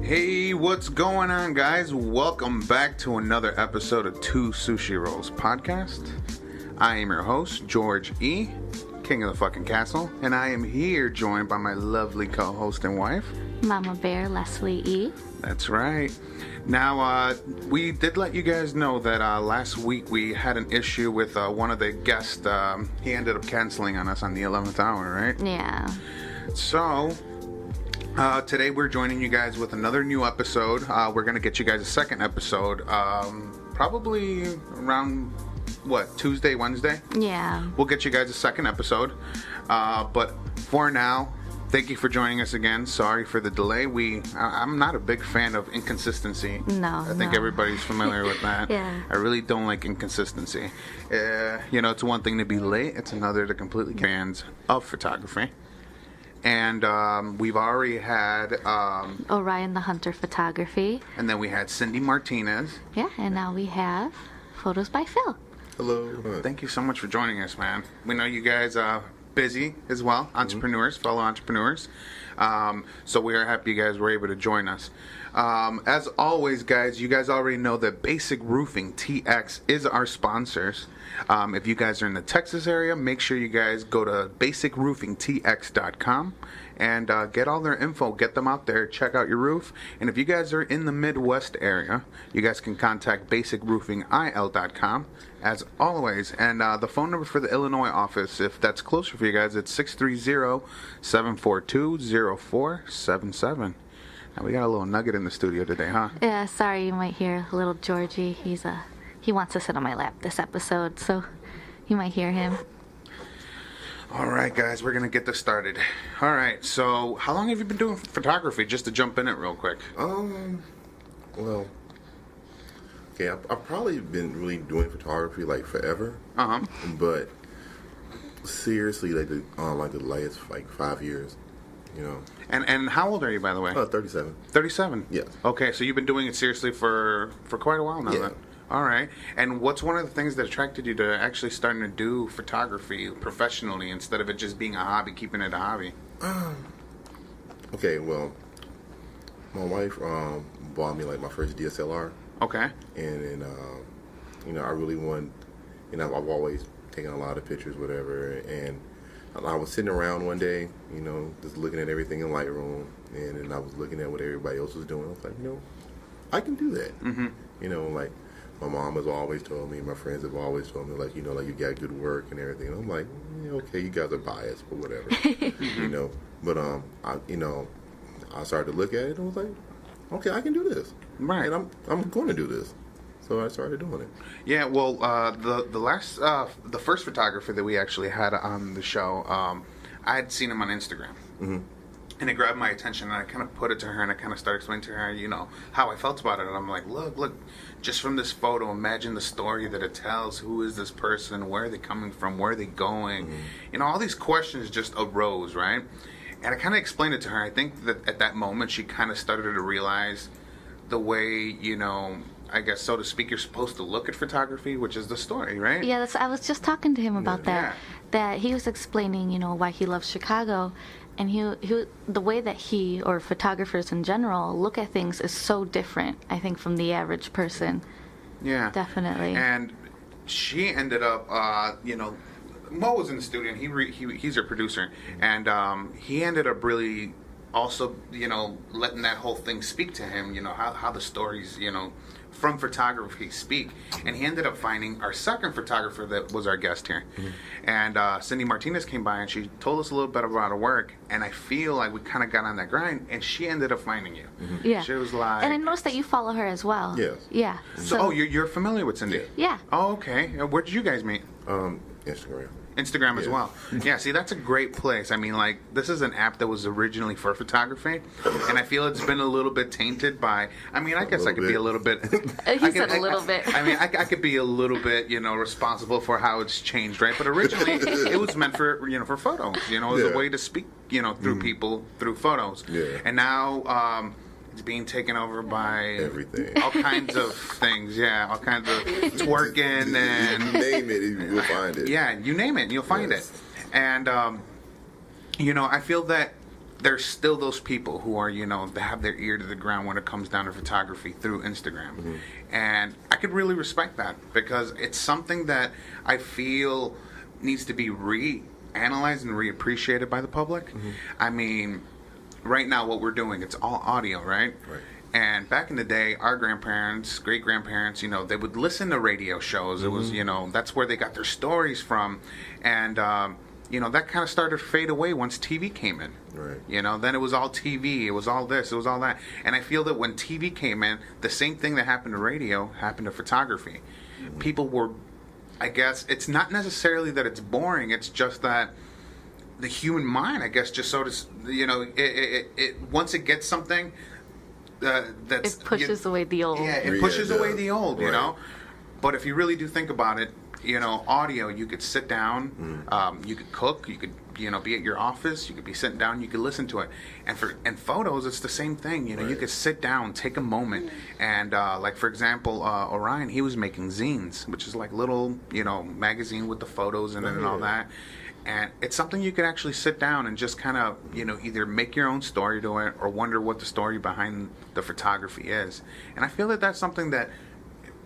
Hey, what's going on, guys? Welcome back to another episode of Two Sushi Rolls Podcast. I am your host, George E., King of the fucking castle, and I am here joined by my lovely co-host and wife, Mama Bear, Leslie E. That's right. Now, we did let you guys know that last week we had an issue with one of the guests. He ended up canceling on us on the 11th hour, right? Yeah. So, today we're joining you guys with another new episode. We're going to get you guys a second episode, probably around, Tuesday, Wednesday? Yeah. We'll get you guys a second episode. But for now, thank you for joining us again. Sorry for the delay. I'm not a big fan of inconsistency. No, I think everybody's familiar with that. Yeah. I really don't like inconsistency. It's one thing to be late. It's another to completely fans of photography. And we've already had Orion the Hunter Photography. And then we had Cindy Martinez. Yeah, and now we have Photos by Phil. Hello. Thank you so much for joining us, man. We know you guys are busy as well, entrepreneurs, fellow entrepreneurs. So we are happy you guys were able to join us. As always, guys, you guys already know that Basic Roofing TX is our sponsors. If you guys are in the Texas area, make sure you guys go to basicroofingtx.com and get all their info. Get them out there. Check out your roof. And if you guys are in the Midwest area, you guys can contact basicroofingil.com as always. And the phone number for the Illinois office, if that's closer for you guys, it's 630-742-0477. Now, we got a little nugget in the studio today, huh? Yeah, sorry you might hear little Georgie. He wants to sit on my lap this episode, so you might hear him. All right, guys, we're going to get this started. All right, so how long have you been doing photography, just to jump in it real quick? Well, okay, I've probably been really doing photography like forever. Uh-huh. But seriously, like the last 5 years, you know. And how old are you, by the way? 37. 37? Yes. Okay, so you've been doing it seriously for quite a while now, Yeah. then. All right. And what's one of the things that attracted you to actually starting to do photography professionally instead of it just being a hobby, keeping it a hobby? Okay, well, my wife bought me like my first DSLR. Okay. And then, I really want, I've always taken a lot of pictures, whatever. And I was sitting around one day, just looking at everything in Lightroom. And then I was looking at what everybody else was doing. I was like, I can do that. Mm-hmm. Like my mom has always told me, my friends have always told me, like, you got good work and everything. And I'm like, yeah, okay, you guys are biased, but whatever. But I started to look at it and I was like, okay, I can do this. Right. And I'm going to do this. So I started doing it. Yeah, well, the first photographer that we actually had on the show, I had seen him on Instagram. Mm-hmm. And it grabbed my attention, and I kind of put it to her, and I kind of started explaining to her, how I felt about it. And I'm like, look, just from this photo, imagine the story that it tells. Who is this person? Where are they coming from? Where are they going? Mm-hmm. All these questions just arose, right? And I kind of explained it to her. I think that at that moment, she kind of started to realize the way, I guess, so to speak, you're supposed to look at photography, which is the story, right? Yeah, I was just talking to him about that. Yeah. That he was explaining, why he loves Chicago. And he the way that he, or photographers in general, look at things is so different, I think, from the average person. Yeah. Definitely. And she ended up, Mo was in the studio, and he's her producer. And he ended up really also, letting that whole thing speak to him, how the stories, from photography speak. And he ended up finding our second photographer that was our guest here. Mm-hmm. And Cindy Martinez came by and she told us a little bit about her work. And I feel like we kind of got on that grind, and she ended up finding you. Mm-hmm. Yeah. She was like... And I noticed that you follow her as well. Yes. Yeah. So you're familiar with Cindy? Yeah. Yeah. Oh, okay. Where did you guys meet? Instagram. Instagram as well. Yeah, see, that's a great place. I mean, like, this is an app that was originally for photography, and I feel it's been a little bit tainted by. I mean, I guess I could be a little bit. He said a little bit. I mean, I could be a little bit, responsible for how it's changed, right? But originally, it was meant for for photos. It was a way to speak, through people through photos. Yeah. And now. It's being taken over by everything, all kinds of things. Yeah, all kinds of twerking and you name it, you'll find it. Yeah, you name it, you'll find it. And I feel that there's still those people who are, they have their ear to the ground when it comes down to photography through Instagram, and I could really respect that because it's something that I feel needs to be reanalyzed and reappreciated by the public. I mean. Right now, what we're doing, it's all audio, right? Right. And back in the day, our grandparents, great-grandparents, they would listen to radio shows. It was, that's where they got their stories from. And, that kind of started to fade away once TV came in. Right. Then it was all TV. It was all this. It was all that. And I feel that when TV came in, the same thing that happened to radio happened to photography. People were, I guess, it's not necessarily that it's boring. It's just that the human mind, I guess, just so to, it once it gets something that's... It pushes away the old. Yeah, it pushes away the old, right. But if you really do think about it, audio, you could sit down, you could cook, you could, be at your office, you could be sitting down, you could listen to it. And photos, it's the same thing, you could sit down, take a moment, and like, for example, Orion, he was making zines, which is like little, magazine with the photos in it and all that. And it's something you could actually sit down and just kind of, either make your own story to it or wonder what the story behind the photography is. And I feel that that's something that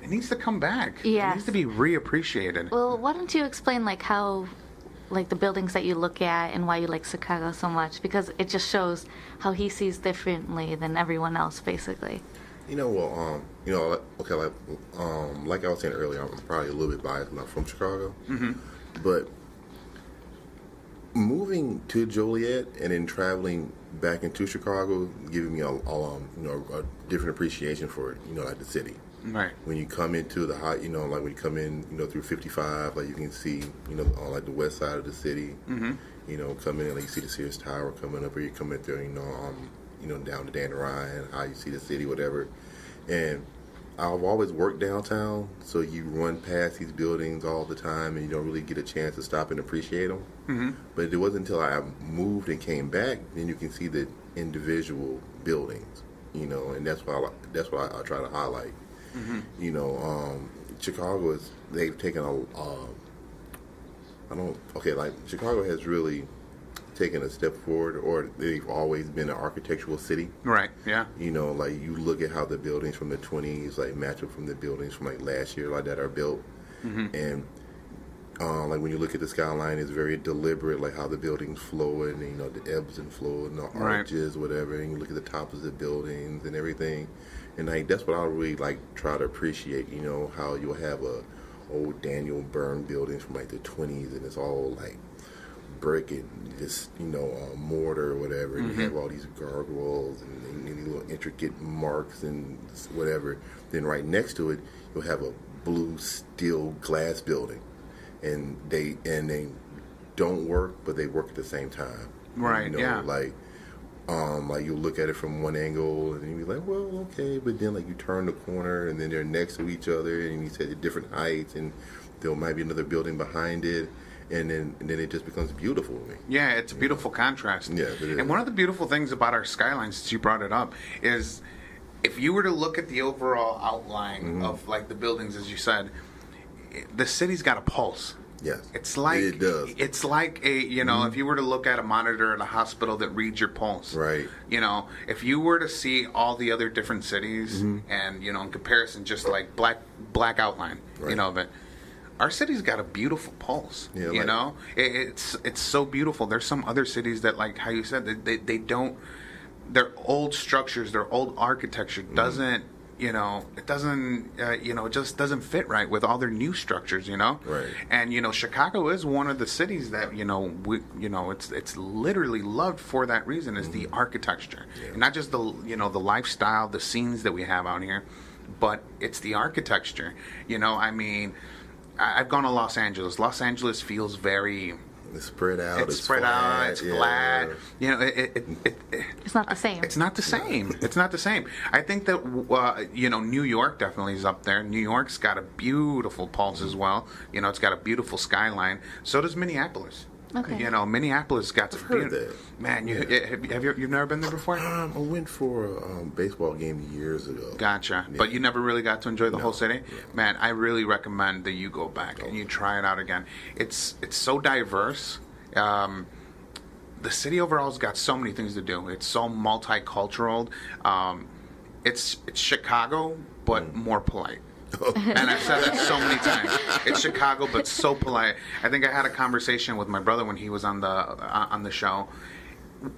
it needs to come back. Yes. It needs to be reappreciated. Well, why don't you explain, how, the buildings that you look at and why you like Chicago so much? Because it just shows how he sees differently than everyone else, basically. Like I was saying earlier, I'm probably a little bit biased. I'm not from Chicago. But moving to Joliet and then traveling back into Chicago, giving me a different appreciation for the city. Right. When you come into the high, when you come in, through 55, you can see, on the west side of the city. Coming in, you see the Sears Tower coming up, or you come in there, down to Dandelion, how you see the city, whatever. And I've always worked downtown, so you run past these buildings all the time, and you don't really get a chance to stop and appreciate them. But it wasn't until I moved and came back, then you can see the individual buildings, and that's why I try to highlight. Chicago they've taken Chicago has really taken a step forward, or they've always been an architectural city. Right, yeah. You look at how the buildings from the 20s, match up from the buildings from, last year, that are built. And, when you look at the skyline, it's very deliberate, how the buildings flow and, the ebbs and flow and the arches, whatever. And you look at the tops of the buildings and everything. And, that's what I really, try to appreciate, how you'll have old Daniel Byrne buildings from, the 20s, and it's all, brick and just mortar or whatever, and you have all these gargoyles and these little intricate marks and whatever. Then right next to it, you'll have a blue steel glass building, and they don't work, but they work at the same time. Right. Yeah. You look at it from one angle and you're like, well, okay, but then you turn the corner and then they're next to each other and you say at different heights, and there might be another building behind it. And then it just becomes beautiful to me. Yeah, it's a beautiful contrast. Yeah, it is. And one of the beautiful things about our skyline, since you brought it up, is if you were to look at the overall outline of the buildings, as you said, the city's got a pulse. Yes, it's like it does. It's like a if you were to look at a monitor at a hospital that reads your pulse, right? If you were to see all the other different cities and in comparison, just black outline, right. Of it. Our city's got a beautiful pulse. Yeah, it's so beautiful. There's some other cities that, how you said, they don't. Their old structures, their old architecture doesn't. It doesn't. It just doesn't fit right with all their new structures. Right. And Chicago is one of the cities that it's literally loved for that reason, is the architecture, and not just the the lifestyle, the scenes that we have out here, but it's the architecture. I've gone to Los Angeles. Los Angeles feels very... It's spread out. It's spread out. It's flat. You know, It's not the same. It's not the same. It's not the same. I think that you know, New York definitely is up there. New York's got a beautiful pulse as well. You know, it's got a beautiful skyline. So does Minneapolis. Okay. You know, Minneapolis got some heard that. Man, you've never been there before? I went for a baseball game years ago. Gotcha. Yeah. But you never really got to enjoy the whole city? Yeah. Man, I really recommend that you go back and you try it out again. It's so diverse. The city overall has got so many things to do. It's so multicultural. It's Chicago, but more polite. And I've said that so many times. It's Chicago, but so polite. I think I had a conversation with my brother when he was on the show.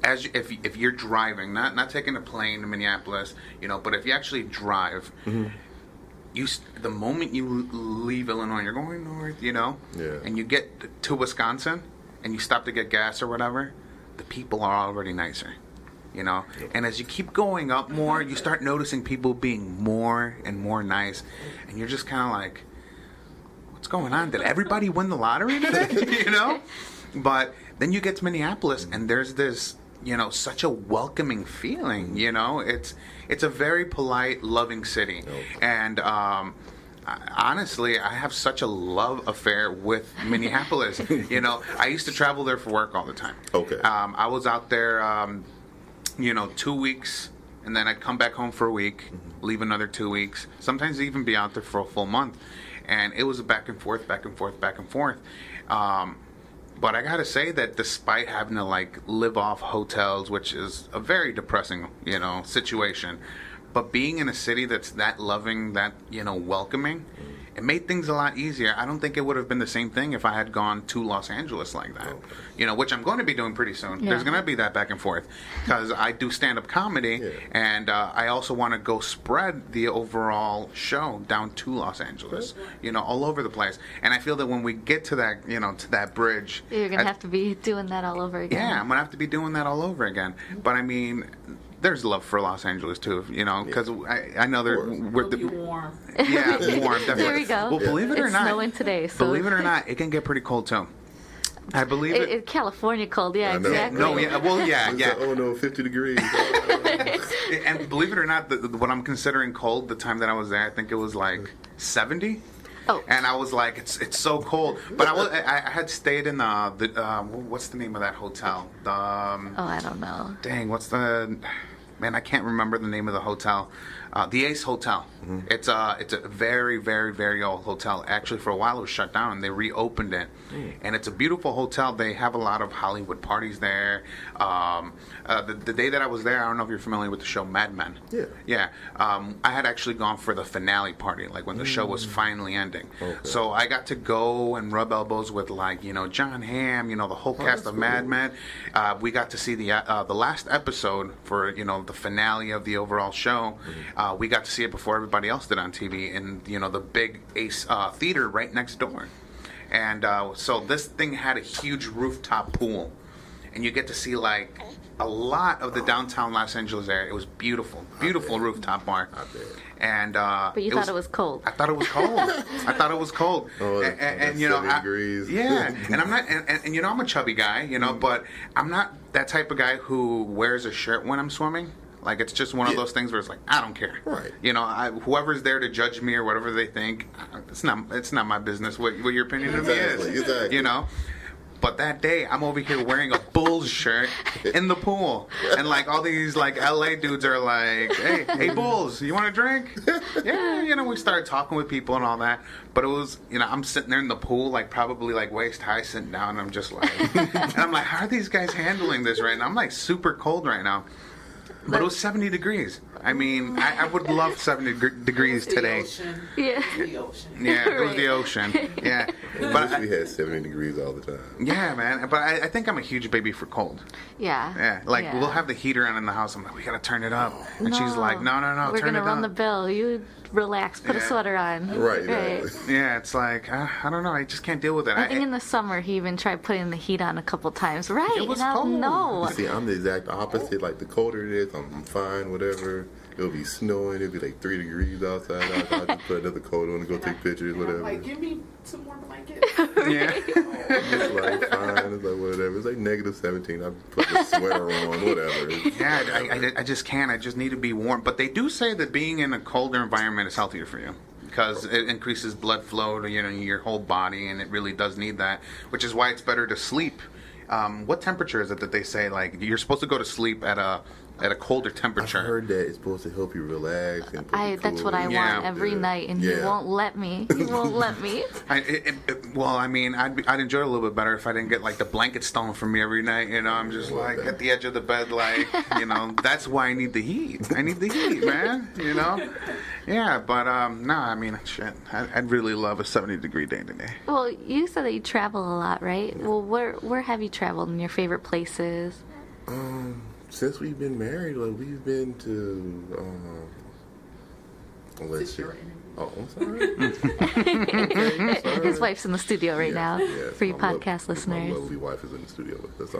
If you're driving, not taking a plane to Minneapolis, you know, but if you actually drive, the moment you leave Illinois, you're going north, you know, and you get to Wisconsin, and you stop to get gas or whatever, the people are already nicer. You know, and as you keep going up more, you start noticing people being more and more nice, and you're just kind of like, "What's going on? Did everybody win the lottery today?" You know. But then you get to Minneapolis, and there's this, you know, such a welcoming feeling. You know, it's a very polite, loving city, and honestly, I have such a love affair with Minneapolis. You know, I used to travel there for work all the time. Okay. I was out there. You know, 2 weeks, and then I'd come back home for a week, leave another 2 weeks, sometimes even be out there for a full month. And it was a back and forth, back and forth, back and forth. But I gotta say that despite having to like live off hotels, which is a very depressing, you know, situation, but being in a city that's that loving, that, you know, welcoming, it made things a lot easier. I don't think it would have been the same thing if I had gone to Los Angeles like that. You know, which I'm going to be doing pretty soon. Yeah. There's going to be that back and forth because I do stand-up comedy, and I also want to go spread the overall show down to Los Angeles, you know, all over the place. And I feel that when we get to that, you know, to that bridge... You're going to have to be doing that all over again. Yeah, I'm going to have to be doing that all over again. But I mean... There's love for Los Angeles too, you know, because I know we're warm. Yeah, warm. Definitely. There we go. Well, believe it or It's not, snowing today. So. Believe it or not, it can get pretty cold too. I believe it. California cold, yeah, I know. exactly. No, yeah, well, yeah. Like, oh no, 50 degrees. And believe it or not, what I'm considering cold, the time that I was there, I think it was like 70. Oh. And I was like, it's so cold. But I had stayed in the what's the name of that hotel? I don't know. Dang, what's the... Man, I can't remember the name of the hotel. The Ace Hotel. It's a very, very, very old hotel. Actually, for a while it was shut down, and they reopened it. And it's a beautiful hotel. They have a lot of Hollywood parties there. The day that I was there, I don't know if you're familiar with the show Mad Men. Yeah. Yeah. I had actually gone for the finale party, like when the show was finally ending. Okay. So I got to go and rub elbows with, like, you know, John Hamm, you know, the whole cast of Mad Men. We got to see the last episode for, you know, the finale of the overall show. We got to see it before everybody else did on TV in, you know, the big Ace theater right next door. And so this thing had a huge rooftop pool. And you get to see, like, a lot of the downtown Los Angeles area. It was beautiful. Beautiful rooftop bar. And But you thought it was cold. I thought it was cold. I thought it was cold. Oh, and you know, 70 degrees. Yeah, and I'm not, and you know, I'm a chubby guy, you know, but I'm not that type of guy who wears a shirt when I'm swimming. Like, it's just one of those things where it's like, I don't care. Right. You know, whoever's there to judge me or whatever they think, it's not my business what your opinion of me is. Exactly. You know. But that day, I'm over here wearing a Bulls shirt in the pool. And, like, all these, like, L.A. dudes are like, hey, Bulls, you want a drink? Yeah, you know, we started talking with people and all that. But it was, you know, I'm sitting there in the pool, like, probably, like, waist high, sitting down. And I'm just like, and I'm like, how are these guys handling this right now? I'm, like, super cold right now. But it was 70 degrees. I mean, I would love 70 degrees today. Yeah. The ocean. Yeah, it was the ocean. Yeah. But we had 70 degrees all the time. Yeah, man. But I think I'm a huge baby for cold. Yeah. Yeah. Like, we'll have the heater on in the house. I'm like, we got to turn it up. And she's like, no, We're turn gonna it run up. the bill. You relax, put a sweater on. Right. Exactly. Yeah, it's like I don't know. I just can't deal with it. I think in the summer he even tried putting the heat on a couple times. Right? It was now, cold. no. See, I'm the exact opposite. Like the colder it is, I'm fine, whatever. It'll be snowing. It'll be like 3 degrees outside. I'll just put another coat on and go take pictures, whatever. Like, give me some more blankets. Yeah. It's like fine. It's like whatever. It's like -17. I put the sweater on, whatever. Yeah, I just can't. I just need to be warm. But they do say that being in a colder environment is healthier for you because it increases blood flow to your whole body, and it really does need that. Which is why it's better to sleep. What temperature is it that they say like you're supposed to go to sleep at a colder temperature? I've heard that it's supposed to help you relax. And That's what I want every night, and he won't let me. He won't let me. Well, I mean, I'd enjoy it a little bit better if I didn't get like the blanket stolen from me every night. I'm just like at the edge of the bed, like that's why I need the heat. I need the heat, man. Yeah, but no, I mean, shit. I'd really love a 70-degree day today. Well, you said that you travel a lot, right? Well, where have you traveled and your favorite places? Since we've been married, like we've been to. Let's see. Oh, I'm sorry. Okay, His wife's in the studio right now for you my podcast listeners. My lovely wife is in the studio with us.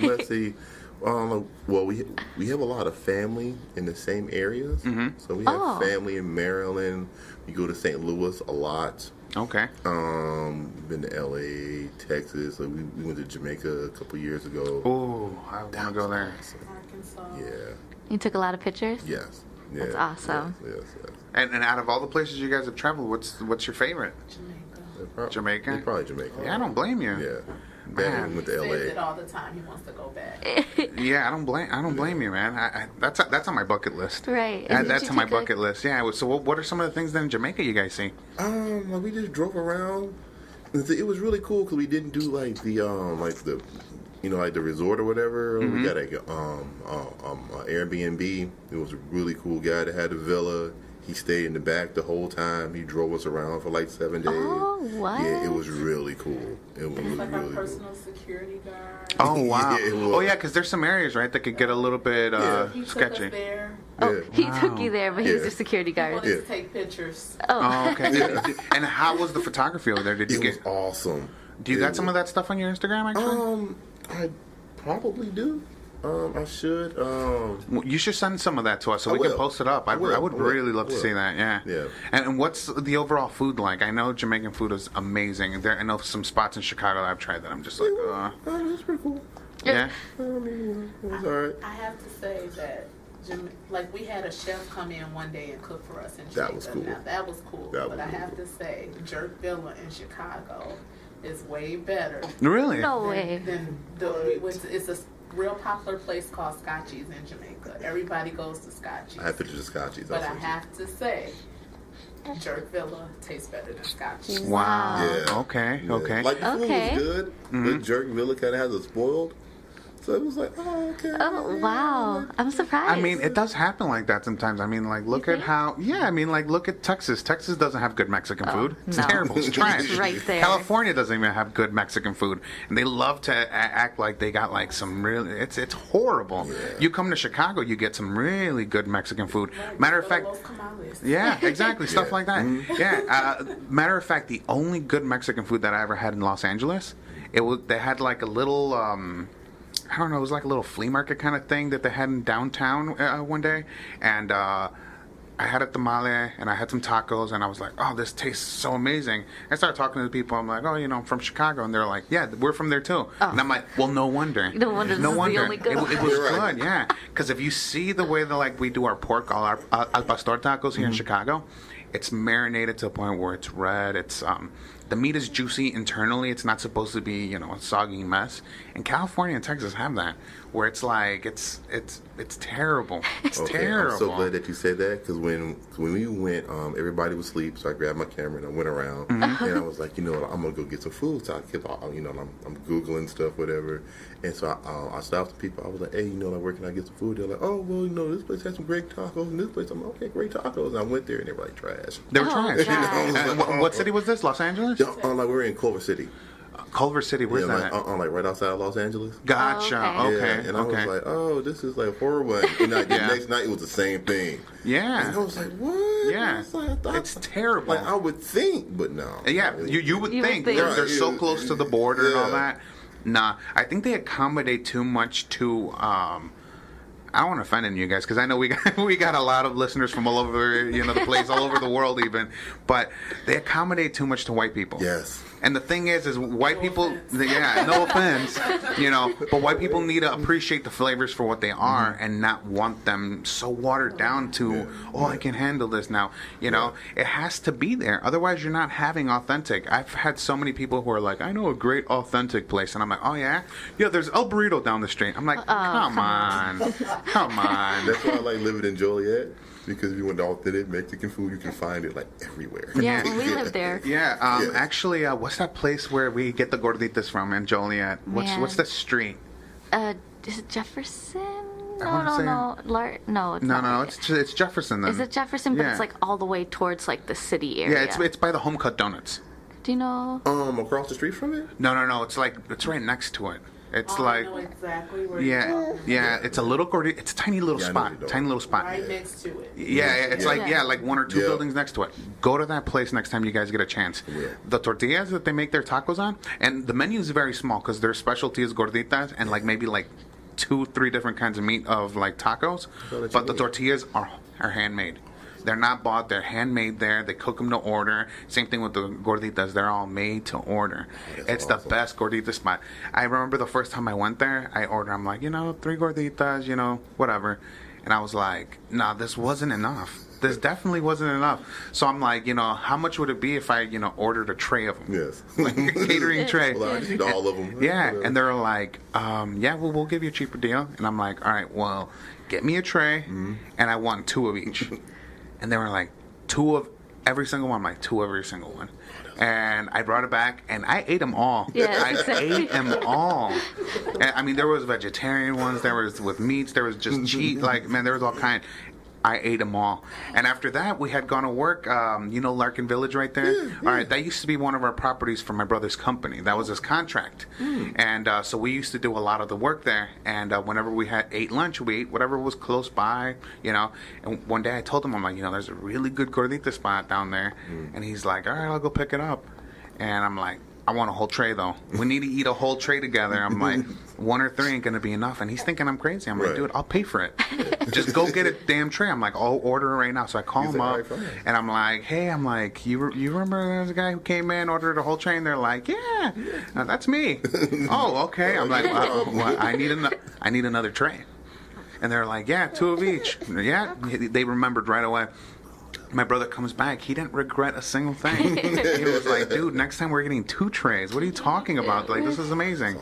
Let's see. Well, we have a lot of family in the same areas. Mm-hmm. So we have family in Maryland. We go to St. Louis a lot. Okay. We've been to L.A., Texas. We went to Jamaica a couple years ago. Oh, I want to go there. Awesome. Arkansas. Yeah. You took a lot of pictures? Yes. Yeah. That's awesome. Yes. And out of all the places you guys have traveled, what's your favorite? Jamaica. Jamaica? Probably Jamaica. Yeah, I don't blame you. Yeah. Dad went to Says L.A. it all the time. He wants to go back. Yeah, I don't blame you, man. That's on my bucket list. Right. That's on my bucket list. Yeah. So what are some of the things then in Jamaica you guys see? We just drove around. It was really cool because we didn't do like the the resort or whatever. Mm-hmm. We got a Airbnb. It was a really cool guy that had a villa. He stayed in the back the whole time. He drove us around for like 7 days. Oh, what? Yeah, it was really cool. It was Like really a personal security guard. Oh wow! Yeah, yeah, because there's some areas right that could get a little bit He took sketchy. us there. Oh, he took you there, but he was your security He guard. wanted to take pictures. Oh, okay. And how was the photography over there? Did you It was awesome. Do you got some of that stuff on your Instagram actually? I probably do. I should. Well, you should send some of that to us so I we can will. post it up. I would really love to see that. Yeah. Yeah. And what's the overall food like? I know Jamaican food is amazing. I know some spots in Chicago that I've tried that I'm just like, That's pretty cool. yeah. I mean, it was all right. I have to say that, we had a chef come in one day and cook for us in Jamaica. That was cool. Now, that was cool. That but was I really have to say, Jerk Villa in Chicago is way better. Really? No way. It's a real popular place called Scotchies in Jamaica. Everybody goes to Scotchies. I have pictures of Scotchies. But I have to say, Jerk Villa tastes better than Scotchies. Wow. Yeah. Okay. Yeah. Okay. Like the food Okay. was good, but Jerk Villa kind of has it spoiled. So it was like, oh, okay. Oh, wow. I'm surprised. I mean, it does happen like that sometimes. I mean, like, look at how... Yeah, I mean, like, look at Texas. Texas doesn't have good Mexican food. It's no. terrible. It's trash. It's right there. California doesn't even have good Mexican food. And they love to act like they got, like, some really... It's horrible. Yeah. You come to Chicago, you get some really good Mexican food. Matter of fact... Los Camales. Yeah, exactly. Stuff Yeah. like that. Mm-hmm. Yeah. Matter of fact, the only good Mexican food that I ever had in Los Angeles, they had, like, a little... I don't know, it was like a little flea market kind of thing that they had in downtown one day. And I had a tamale and I had some tacos and I was like, oh, this tastes so amazing. I started talking to the people. I'm like, oh, I'm from Chicago. And they're like, yeah, we're from there too. And I'm like, well, no wonder. No wonder this is the only good It one. was You're right. good, yeah. Because if you see the way that like we do our pork, all our al pastor tacos here in Chicago, it's marinated to a point where it's red. It's the meat is juicy internally. It's not supposed to be, a soggy mess. And California and Texas have that, where it's like it's terrible. It's terrible. I'm so glad that you said that because when we went, everybody was asleep, so I grabbed my camera and I went around and I was like, what, I'm gonna go get some food. So I'm googling stuff, whatever. And so I stopped the people. I was like, hey, where can I get some food? They're like, oh, well, this place has some great tacos, and this place, I'm like, okay, great tacos. And I went there and they were like trash. They were Oh, trash. God. What city was this? Los Angeles? Like we were in Culver City. Culver City, where's that? Like right outside of Los Angeles. Gotcha. Oh, Okay. Yeah, and I was like, oh, this is like horrible. And the next night it was the same thing. Yeah. And I was like, what? Yeah. It's terrible. Like I would think, but no. Yeah, you would think. They're so close to the border and all that. Nah, I think they accommodate too much to. I don't want to offend any of you guys because I know we got a lot of listeners from all over the place, all over the world even, but they accommodate too much to white people. Yes. And the thing is white people, no offense, but white people need to appreciate the flavors for what they are and not want them so watered down to, I can handle this now. It has to be there. Otherwise, you're not having authentic. I've had so many people who are like, I know a great authentic place. And I'm like, oh, yeah? Yeah, there's El Burrito down the street. I'm like, come on. Come on. That's why I like living in Joliet. Because if you want authentic Mexican food, you can find it like everywhere. Yeah, we live there. Yeah, actually, what's that place where we get the gorditas from in Joliet? What's the street? Is it Jefferson? No. No, it's Jefferson then. Is it Jefferson? But it's like all the way towards like the city area. Yeah, it's by the Home Cut Donuts. Do you know? Across the street from it? No. It's right next to it. It's I know exactly where you're talking. It's a little gordita. It's a tiny little spot. Right next to it. It's like one or two buildings next to it. Go to that place next time you guys get a chance. Yeah. The tortillas that they make their tacos on, and the menu is very small because their specialty is gorditas and maybe 2-3 different kinds of meat of tacos, but the tortillas are handmade. They're not bought. They're handmade there. They cook them to order. Same thing with the gorditas. They're all made to order. It's awesome. The best gordita spot. I remember the first time I went there, I ordered, I'm like, 3 gorditas, whatever. And I was like, nah, this wasn't enough. This definitely wasn't enough. So I'm like, how much would it be if I, ordered a tray of them? Yes. Like a catering tray. Well, I need all of them. Yeah. And they're like, we'll give you a cheaper deal. And I'm like, all right, well, get me a tray, and I want 2 of each. And they were like, 2 of every single one. I'm like, 2 of every single one. And I brought it back, and I ate them all. Yes. I ate them all. And, I mean, there was vegetarian ones. There was with meats. There was just cheese. There was all kind. I ate them all. And after that, we had gone to work. Larkin Village right there? Yeah. All right, that used to be one of our properties for my brother's company. That was his contract. And so we used to do a lot of the work there. And whenever we ate lunch, we ate whatever was close by, And one day I told him, I'm like, there's a really good gordita spot down there. And he's like, all right, I'll go pick it up. And I'm like, I want a whole tray, though. We need to eat a whole tray together. I'm like, 1 or 3 ain't going to be enough. And he's thinking I'm crazy. I'm like, dude, I'll pay for it. Just go get a damn tray. I'm like, I'll order it right now. So I call him up, and I'm like, hey, you remember there was a guy who came in, ordered a whole tray? And they're like, yeah, that's me. Oh, okay. I'm like, well, I need another tray. And they're like, yeah, 2 of each. Yeah, they remembered right away. My brother comes back. He didn't regret a single thing. He was like, dude, next time we're getting 2 trays. What are you talking about? This is amazing.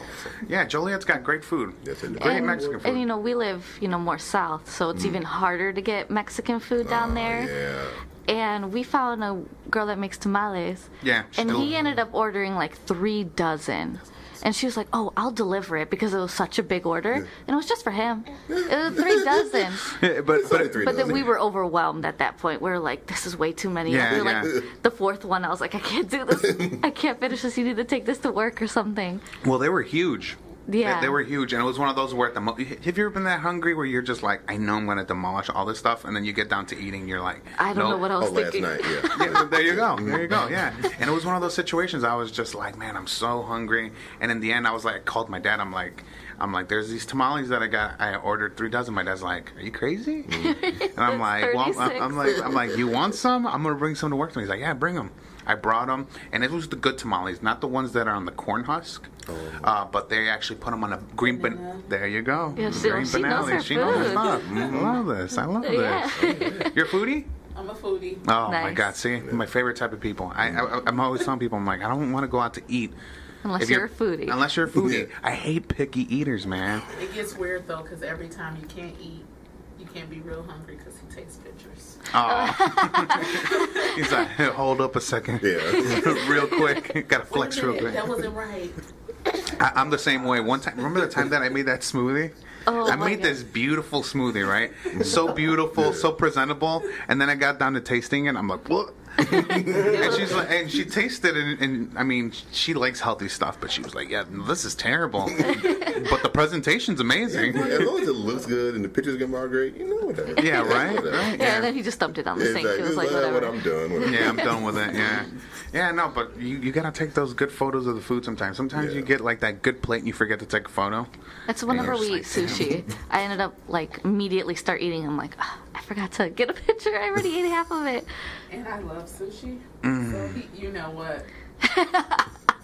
Yeah, Joliet's got great food. Great Mexican food. And, we live, more south, so it's even harder to get Mexican food down there. Yeah. And we found a girl that makes tamales. Yeah. And he ended up ordering 3 dozen. And she was like, oh, I'll deliver it because it was such a big order. And it was just for him. It was 3 dozen. But then we were overwhelmed at that point. We were like, this is way too many. Yeah, we were the 4th one, I was like, I can't do this. I can't finish this. You need to take this to work or something. Well, they were huge. Yeah. They were huge, and it was one of those where have you ever been that hungry where you're just like, I know I'm going to demolish all this stuff, and then you get down to eating, you're like, I don't know what I was thinking. Last night, yeah, there you go, yeah. And it was one of those situations I was just like, man, I'm so hungry. And in the end, I was like, I called my dad. I'm like, there's these tamales that I ordered 3 dozen. My dad's like, are you crazy? And I'm like, well, I'm like, you want some? I'm going to bring some to work. And he's like, yeah, bring them. I brought them, and it was the good tamales, not the ones that are on the corn husk. But they actually put them on a green banana. There you go. Yeah, green banana. She knows her stuff. I love this. You're a foodie? I'm a foodie. Oh, nice. My God. See, my favorite type of people. I'm always telling people, I'm like, I don't want to go out to eat. Unless you're a foodie. Unless you're a foodie. I hate picky eaters, man. It gets weird, though, because every time you can't eat, you can't be real hungry because he takes pictures. Oh. He's like, hold up a second. Yeah. Real quick. Got to flex real quick. That wasn't right. I'm the same way. One time, remember the time that I made that smoothie? I made this beautiful smoothie, right? So beautiful, so presentable. And then I got down to tasting it. I'm like, what? And she's like, and she tasted it, and I mean, she likes healthy stuff, but she was like, yeah, this is terrible. But the presentation's amazing. As long as it looks good and the pictures come out great, whatever. Yeah, right? Yeah, and then he just dumped it on the sink. It was like, whatever. I'm done. Whatever. Yeah, I'm done with it. Yeah. Yeah, no, but you gotta take those good photos of the food sometimes. Sometimes you get like that good plate and you forget to take a photo. That's whenever we eat sushi. I ended up like immediately start eating. I'm like, I forgot to get a picture. I already ate half of it. And I love sushi. So you know what?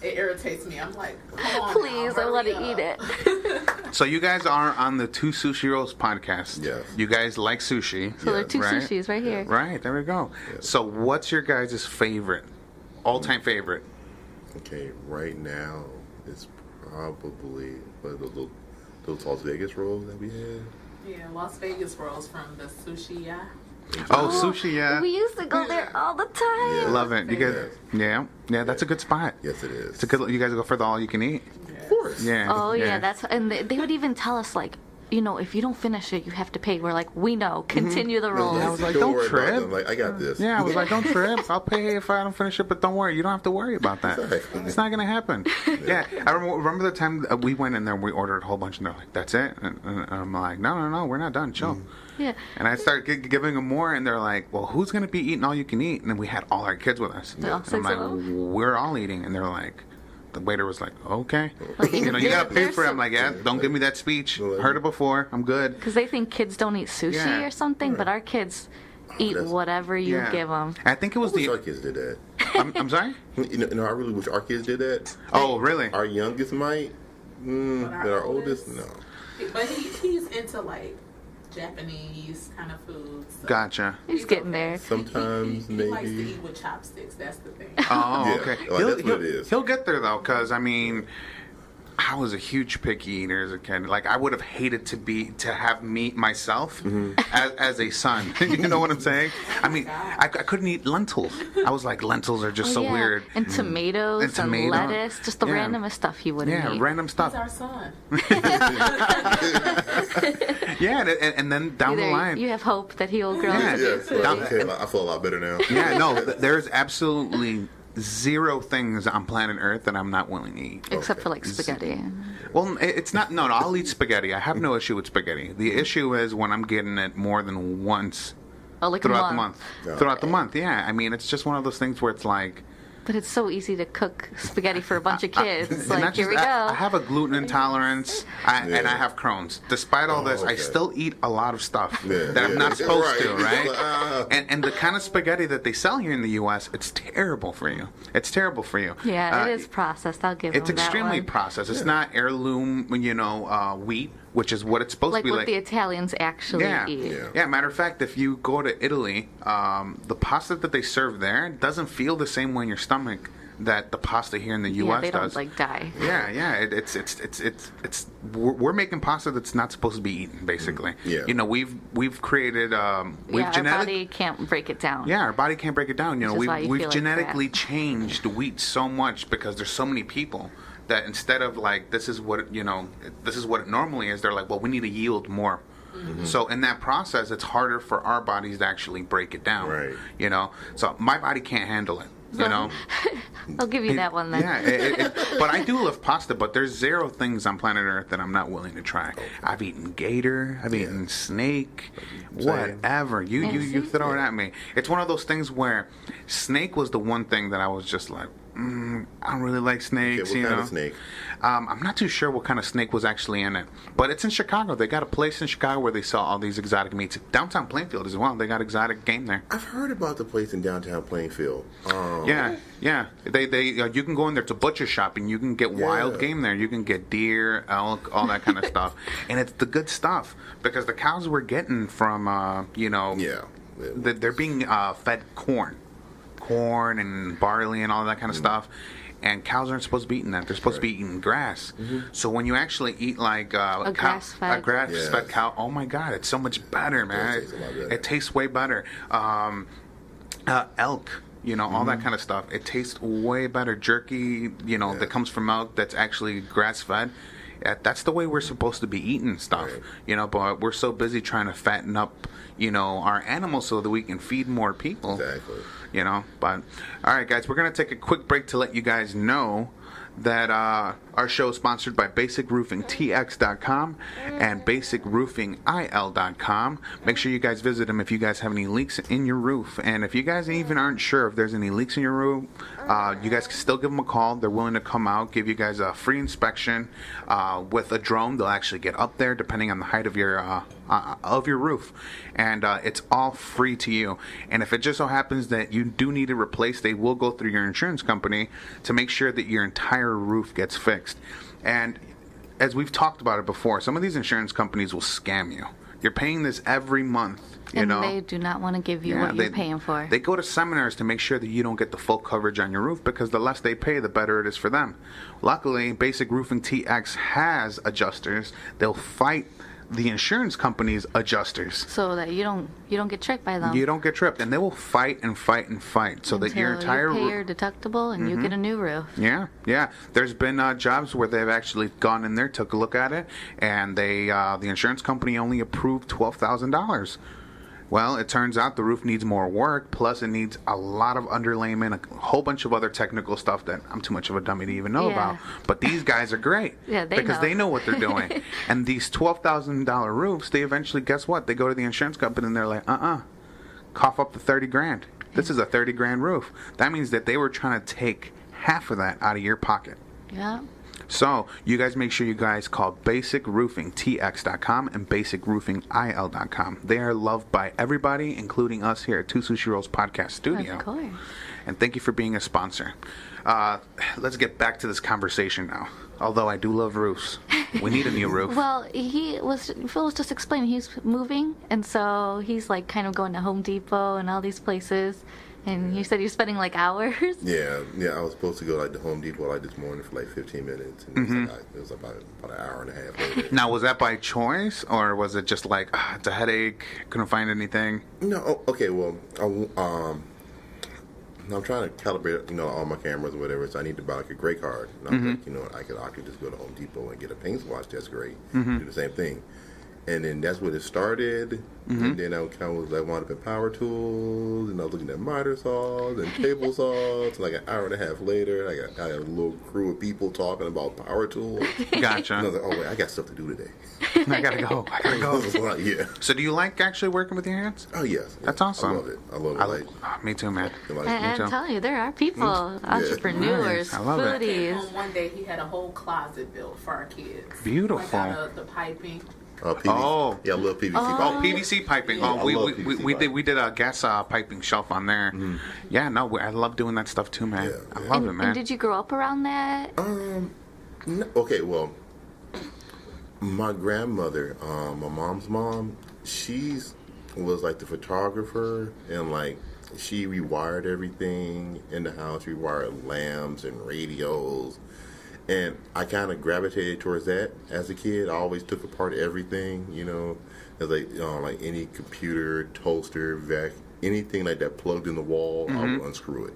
It irritates me. I'm like, come on, please, I want to eat it. So you guys are on the Two Sushi Rolls podcast. Yes. You guys like sushi. So there are two sushis right here. Right, there we go. Yes. So what's your guys' favorite? All-time favorite? Okay, right now it's probably those Las Vegas rolls that we had. Yeah, Las Vegas rolls from the sushi. Yeah. Oh, sushi, yeah. We used to go there all the time. Yeah. Love it. You guys, yeah, that's a good spot. Yes, it is. It's a good. You guys go for the all you can eat. Of course. Yeah. Oh yeah, that's and they would even tell us like, if you don't finish it, you have to pay. We're like, we know. Continue the rolls. I was like, don't worry trip. about them. Like, I got this. Yeah, I was like, don't trip. I'll pay if I don't finish it, but don't worry. You don't have to worry about that. It's not going to happen. Yeah, I remember the time we went in there and we ordered a whole bunch, and they're like, that's it? And I'm like, no, we're not done. Chill. Yeah. And I started giving them more, and they're like, well, who's going to be eating all you can eat? And then we had all our kids with us. They all And said I'm like, so? we're all eating. And they're like, the waiter was like, okay. Like, You got to pay for it. I'm some- like, yeah, don't give me that speech. Heard it before. I'm good. Because they think kids don't eat sushi Yeah. or something, but our kids eat that's- whatever you Yeah. give them. I think it I was wish the. our kids did that. I'm sorry? I really wish our kids did that. Oh, really? Our youngest might, but our oldest, no. But he's into like Japanese kind of foods. So Gotcha. He's getting there. Sometimes he likes to maybe. eat with chopsticks. That's the thing. Oh, Yeah, okay. like, that's what it is. He'll get there though, because I mean, I was a huge picky eater as a kid. Like I would have hated to have meat myself as a son. You know what I'm saying? I mean, I couldn't eat lentils. I was like, lentils are just so Yeah. weird. And tomatoes and, tomato. lettuce, just the Yeah. randomest stuff he wouldn't Yeah, eat. random He's stuff. our son. Yeah, and then down the Either line. you have hope that he will grow Yeah. into Yeah, this. so okay, I feel a lot better now. Yeah, no, there's absolutely zero things on planet Earth that I'm not willing to eat. Except for like spaghetti. Well, it's not. No, I'll eat spaghetti. I have no issue with spaghetti. The issue is when I'm getting it more than once Oh, like throughout a the month. month. Yeah. Throughout the month, yeah. I mean, it's just one of those things where it's like. But it's so easy to cook spaghetti for a bunch of kids. It's and like, not here just- we go. I have a gluten intolerance, and I have Crohn's. Despite all this, I okay. still eat a lot of stuff Yeah, that I'm yeah. not supposed to, Right. right? And the kind of spaghetti that they sell here in the U.S., it's terrible for you. It's terrible for you. Yeah, it is processed. I'll give It's him that extremely one. processed. It's not heirloom, wheat, which is what it's supposed Like to be what like. the Italians actually Yeah. eat. Yeah. Matter of fact, if you go to Italy, the pasta that they serve there doesn't feel the same way in your stomach that the pasta here in the U.S. Yeah, they does. don't like die. Yeah. We're making pasta that's not supposed to be eaten, basically. Yeah. We've created we've Our body can't break it down. yeah, our body can't break it down. Which is why you We've feel like genetically crap. changed wheat so much because there's so many people that instead of like this is what it normally is, they're like, well, we need to yield more. So in that process, it's harder for our bodies to actually break it down. Right. So my body can't handle it. I'll give you that one then. Yeah, but I do love pasta, but there's zero things on planet Earth that I'm not willing to try. I've eaten gator, I've eaten snake, whatever. You throw it at me. It's one of those things where snake was the one thing that I was just like, I don't really like snakes. Okay, what kind of snake? I'm not too sure what kind of snake was actually in it, but it's in Chicago. They got a place in Chicago where they sell all these exotic meats. Downtown Plainfield as well. They got exotic game there. I've heard about the place in downtown Plainfield. Yeah. They you can go in there to butcher shop and you can get wild game there. You can get deer, elk, all that kind of stuff, and it's the good stuff because the cows we're getting from they're being fed corn and barley and all that kind of stuff. And cows aren't supposed to be eating that. They're supposed to be eating grass. So when you actually eat like a grass-fed cow, oh my God, it's so much better, man. It tastes a lot better. It tastes way better. Elk, all that kind of stuff. It tastes way better. Jerky, that comes from elk that's actually grass-fed. That's the way we're supposed to be eating stuff, but we're so busy trying to fatten up, our animals so that we can feed more people. Exactly. But all right, guys, we're going to take a quick break to let you guys know that our show is sponsored by BasicRoofingTX.com and BasicRoofingIL.com. Make sure you guys visit them if you guys have any leaks in your roof. And if you guys even aren't sure if there's any leaks in your roof, you guys can still give them a call. They're willing to come out, give you guys a free inspection with a drone. They'll actually get up there depending on the height of your roof. And it's all free to you. And if it just so happens that you do need it replaced, they will go through your insurance company to make sure that your entire roof gets fixed. And as we've talked about it before, some of these insurance companies will scam you. You're paying this every month, and they do not want to give you what you're paying for. They go to seminars to make sure that you don't get the full coverage on your roof, because the less they pay, the better it is for them. Luckily, Basic Roofing TX has adjusters. They'll fight the insurance company's adjusters, so that you don't get tricked by them. You don't get tripped, and they will fight and fight and fight, so that your entire you pay your deductible and you get a new roof. Yeah. There's been jobs where they've actually gone in there, took a look at it, and the insurance company only approved $12,000. Well, it turns out the roof needs more work, plus it needs a lot of underlayment, a whole bunch of other technical stuff that I'm too much of a dummy to even know about. But these guys are great because they know what they're doing. And these $12,000 roofs, they eventually, guess what? They go to the insurance company and they're like, cough up the $30,000. This is a $30,000 roof. That means that they were trying to take half of that out of your pocket. Yeah. So, you guys make sure you guys call BasicRoofingTX.com and BasicRoofingIL.com. They are loved by everybody, including us here at Two Sushi Rolls Podcast Studio. Of course. And thank you for being a sponsor. Let's get back to this conversation now. Although I do love roofs. We need a new roof. Well, Phil was just explaining he's moving, and so he's like kind of going to Home Depot and all these places. And you said you're spending like hours? Yeah. I was supposed to go to Home Depot this morning for 15 minutes. And it was about an hour and a half later. Now, was that by choice, or was it just like, it's a headache, couldn't find anything? No, okay, well, I'm trying to calibrate, all my cameras or whatever, so I need to buy a gray card. And I'm like, I could actually just go to Home Depot and get a paint swatch. That's great. Do the same thing. And then that's where it started. And then I kind of was wound up in power tools, and I was looking at miter saws and table saws. Like an hour and a half later, I got a little crew of people talking about power tools. Gotcha. And I was like, oh wait, I got stuff to do today. I gotta go. Yeah. So do you like actually working with your hands? Oh yes. That's awesome. I love it. Me too, man. I'm telling you, there are people, entrepreneurs, I love it. foodies. One day he had a whole closet built for our kids. Beautiful. Like the piping. PVC. Oh. Yeah, I love PVC. PVC piping. Yeah, We did a gas piping shelf on there. Yeah, no, I love doing that stuff too, man. I love it, man. And did you grow up around that? No, okay, well, my grandmother, my mom's mom, was like the photographer, and she rewired everything in the house, rewired lamps and radios. And I kind of gravitated towards that as a kid. I always took apart everything, as like any computer, toaster, vac, anything like that plugged in the wall, I would unscrew it,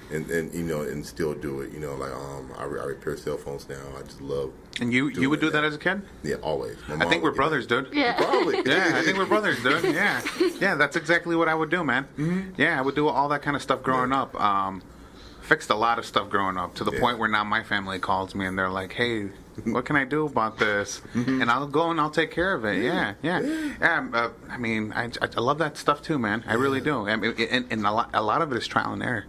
and still do it. I repair cell phones now. I just love. And you would do that as a kid? Yeah, always. I think we're brothers, dude. Yeah. Probably. Yeah, I think we're brothers, dude. Yeah, that's exactly what I would do, man. Yeah, I would do all that kind of stuff growing up. Fixed a lot of stuff growing up to the point where now my family calls me and they're like, hey, what can I do about this? And I'll go and I'll take care of it. Yeah. I mean, I love that stuff too, man. I really do. I mean, and a lot of it is trial and error.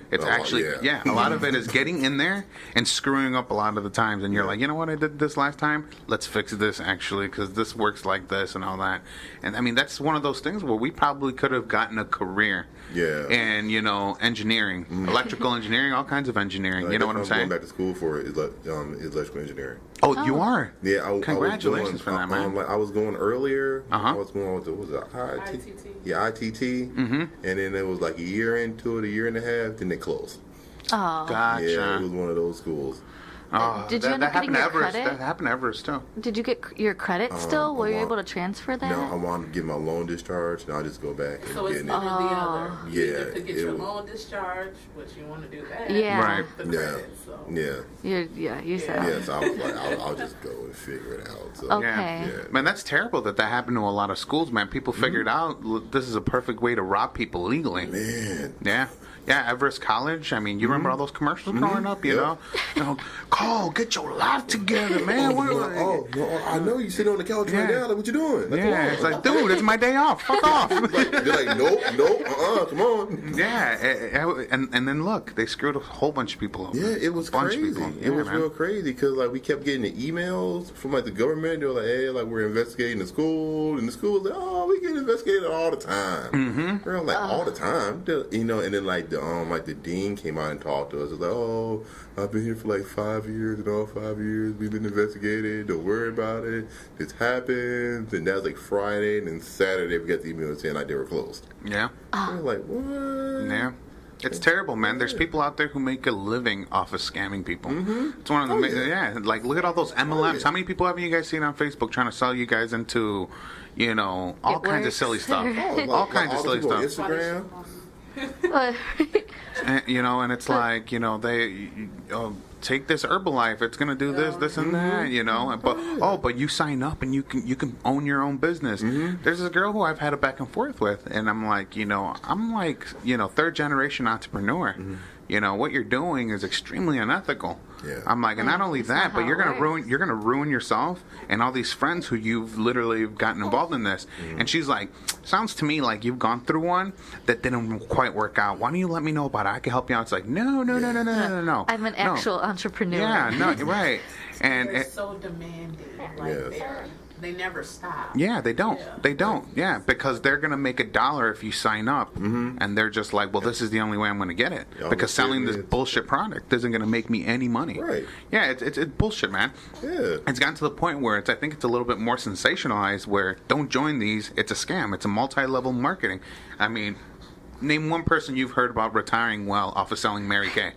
It's actually, a lot of it is getting in there and screwing up a lot of the times. And you're like, you know what, I did this last time? Let's fix this actually, because this works like this and all that. And I mean, that's one of those things where we probably could have gotten a career. Yeah. And, engineering, electrical engineering, all kinds of engineering. You know what I'm saying? Going back to school for is electrical engineering. Oh, you are? Yeah. Congratulations for that, man. I was going earlier. I was going with ITT? Yeah, ITT. And then it was like a year into it, a year and a half, then they closed. Oh. Gotcha. Yeah, it was one of those schools. Oh, Did you end that up getting happened to your Everest. credit? That happened to Everest too. Did you get your credit still? Were you able to transfer that? No, I wanted to get my loan discharged, and I'll just go back and So get it's it. one or the other. You Yeah, either could get it your was- loan discharged, which you want to do that. Yeah. Right. The Yeah, credit, so. yeah, You said. yeah. So I was like, I'll just go and figure it out. So, Okay. Yeah. Yeah. Man, that's terrible that happened to a lot of schools, man. People figured out this is a perfect way to rob people legally. Man, Yeah. Yeah, Everest College. I mean, you remember all those commercials growing up, you Yep. know? Call, get your life together, man. no, I know you sitting on the couch right Yeah. now. Like, what you doing? Like, Yeah, it's like, dude, it's my day off. Fuck off. they're like, nope, come on. Yeah, and then look, they screwed a whole bunch of people over. Yeah, it was Bunch of crazy. people. It was man. real crazy because like we kept getting the emails from like the government. They were like, "Hey, like we're investigating the school," and the school was like, "Oh, we get investigated all the time." Mm-hmm. We're like, all the time, you know. And then like the dean came out and talked to us. It was like, "Oh, I've been here for like 5 years, and all 5 years we've been investigated. Don't worry about it. This happens." And that was like Friday, and then Saturday we got the email saying like they were closed. Yeah. We're like, what? Yeah. It's terrible, man. There's people out there who make a living off of scamming people. It's one of the like look at all those MLMs. How many people have you guys seen on Facebook trying to sell you guys into, all It kinds of works. silly stuff, Oh, all kinds of all the silly people on stuff. Instagram. And it's like they take this Herbalife. It's gonna do this, this, and that. But you sign up and you can own your own business. There's this girl who I've had a back and forth with, and I'm like, third generation entrepreneur. What you're doing is extremely unethical. Yeah. I'm like, and not only That's that, not but how you're it gonna works. ruin yourself and all these friends who you've literally gotten involved in this. And she's like, sounds to me like you've gone through one that didn't quite work out. Why don't you let me know about it? I can help you out. It's like, no. I'm an actual entrepreneur. Yeah, no, right. And They're so demanding. Like Yes. they never stop. yeah, they don't. Yeah. They don't. Yeah, because they're gonna make $1 if you sign up, and they're just like, well, this is the only way I'm gonna get it. Yeah, Because selling this it is. bullshit product isn't gonna make me any money. Right. Yeah, it's bullshit, man. Yeah. It's gotten to the point where I think it's a little bit more sensationalized. Where don't join these. It's a scam. It's a multi-level marketing. I mean, name one person you've heard about retiring well off of selling Mary Kay.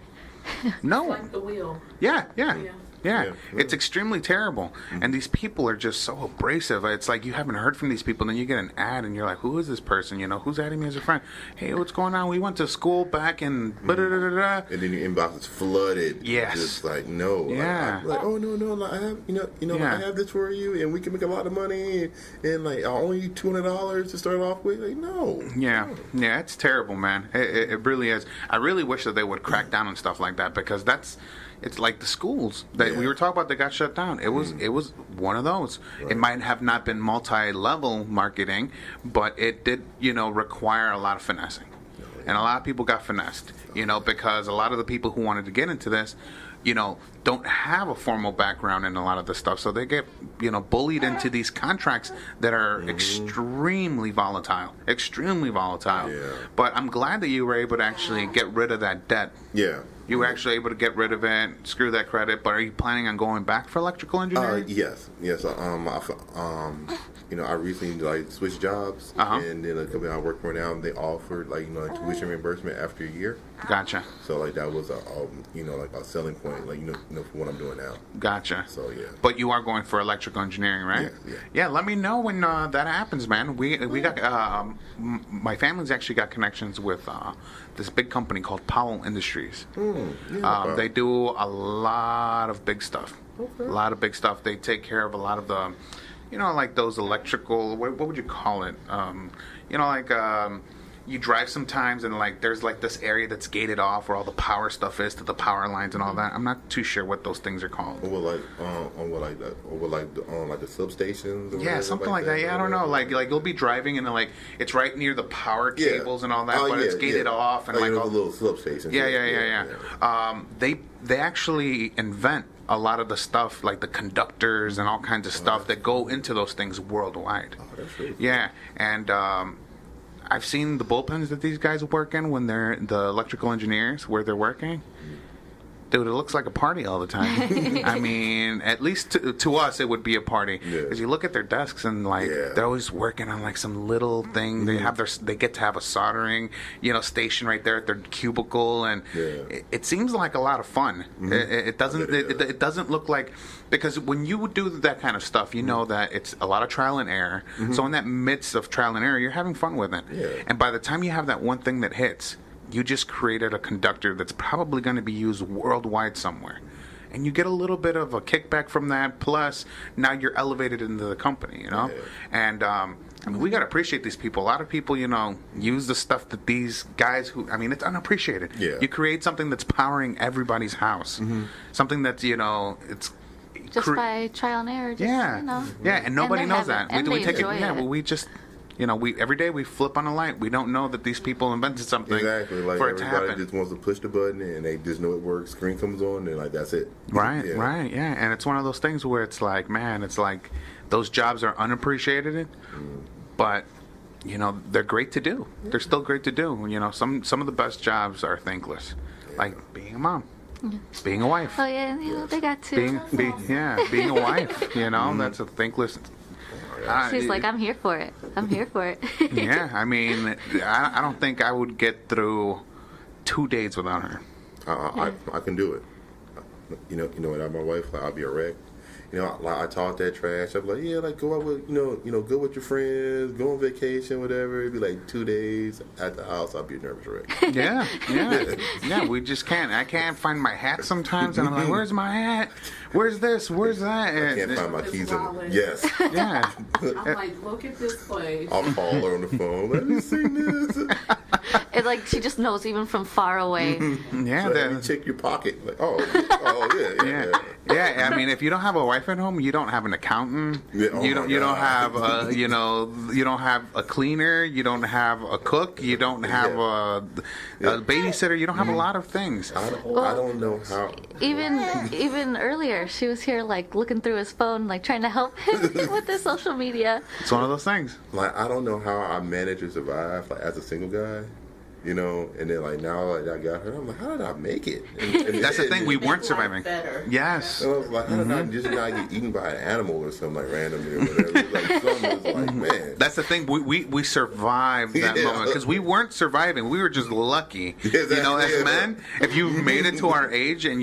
No. Like the wheel. Yeah. Yeah. It's extremely terrible. And these people are just so abrasive. It's like you haven't heard from these people, then you get an ad, and you're like, who is this person? Who's adding me as a friend? Hey, what's going on? We went to school back in... da-da-da-da-da. And then your inbox is flooded. Yes. Just like, no. Yeah. Like, oh, no, like, I have, Yeah. I have this for you, and we can make a lot of money, and like, I'll only need $200 to start off with. Like, no. Yeah, it's terrible, man. It really is. I really wish that they would crack down on stuff like that because it's like the schools that we were talking about that got shut down. It was one of those. Right. It might have not been multi-level marketing, but it did, require a lot of finessing. And a lot of people got finessed, because a lot of the people who wanted to get into this, don't have a formal background in a lot of the stuff. So they get, bullied into these contracts that are extremely volatile. Yeah. But I'm glad that you were able to actually get rid of that debt. Yeah. You were actually able to get rid of it, screw that credit. But are you planning on going back for electrical engineering? Yes. I recently switched jobs, and then a company I work for now, they offered tuition reimbursement after a year. Gotcha. So that was a selling point, for what I'm doing now. Gotcha. So yeah. But you are going for electrical engineering, right? Yeah. Let me know when that happens, man. We got my family's actually got connections with this big company called Powell Industries. They do a lot of big stuff. Okay. A lot of big stuff. They take care of a lot of the, like those electrical. What would you call it? You drive sometimes and there's this area that's gated off where all the power stuff is to the power lines and all that. I'm not too sure what those things are called. The substations. Or Yeah, something like that. Yeah, I don't know. Like you'll be driving and it's right near the power cables and all that, but it's gated off and all all the little substations. Yeah. They actually invent a lot of the stuff like the conductors and all kinds of stuff that go into those things worldwide. Oh, that's really cool. Yeah, and I've seen the bullpens that these guys work in when they're the electrical engineers where they're working. dude, it looks like a party all the time. I mean, at least to us, it would be a party. Because you look at their desks and, like, they're always working on, like, some little thing. They get to have a soldering, station right there at their cubicle. And it seems like a lot of fun. It doesn't look like... Because when you do that kind of stuff, you know that it's a lot of trial and error. So in that midst of trial and error, you're having fun with it. And by the time you have that one thing that hits... You just created a conductor that's probably going to be used worldwide somewhere. And you get a little bit of a kickback from that. Plus, now you're elevated into the company, And, I mean, we got to appreciate these people. A lot of people, use the stuff that these guys it's unappreciated. You create something that's powering everybody's house. Something that's, it's... Just by trial and error. And nobody knows that. We take it. Yeah, well, we just... every day we flip on a light. We don't know that these people invented something for it to happen. Everybody just wants to push the button and they just know it works. Screen comes on and that's it. Right. And it's one of those things where it's like, man, it's like those jobs are unappreciated, but they're great to do. They're still great to do. Some of the best jobs are thankless, like being a mom. Being a wife. Oh yeah, they got to. Being a wife. That's a thankless. She's like, I'm here for it. Yeah, I mean, I don't think I would get through 2 days without her. I can do it. Without my wife, I'll be a wreck. I talk that trash. I'm like, go out with, go with your friends, go on vacation, whatever. It'd be like 2 days at the house. I'll be a nervous wreck. Yeah. We just can't. I can't find my hat sometimes, and I'm like, where's my hat? Where's this? Where's that? I can't find my keys in. Yes. Yeah. I'm like, look at this place. I'll call her on the phone. Let me see this. It's like she just knows even from far away. Yeah. So you check your pocket. Like, yeah. I mean, if you don't have a wife at home, you don't have an accountant. You don't have you don't have a cleaner. You don't have a cook. You don't have a babysitter. You don't have a lot of things. I don't know how. Even earlier, she was here like looking through his phone, like trying to help him with his social media. It's one of those things. Like, I don't know how I managed to survive as a single guy. And then now I got her. I'm like, how did I make it? And that's the thing. We weren't surviving. Yes. And I was like, how did I just not get eaten by an animal or something like randomly or whatever? Like, something was like, man. That's the thing. We survived that moment because we weren't surviving. We were just lucky. As men, if you've made it to our age and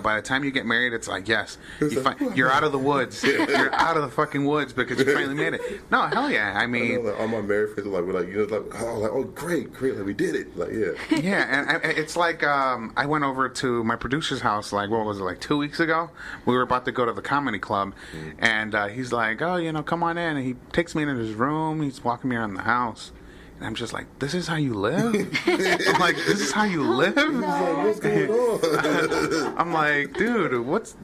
by the time you get married, it's like, yes, you're out of the woods. You're out of the fucking woods because you finally made it. No, hell yeah. I mean, all my married friends are oh, great. Like, we did it. Like, and it's like I went over to my producer's house, like, what was it, like 2 weeks ago? We were about to go to the comedy club, and he's like, oh, come on in. And he takes me into his room. He's walking me around the house. And I'm just like, this is how you live? I'm like, this is how you live? What's going on? I'm like, dude,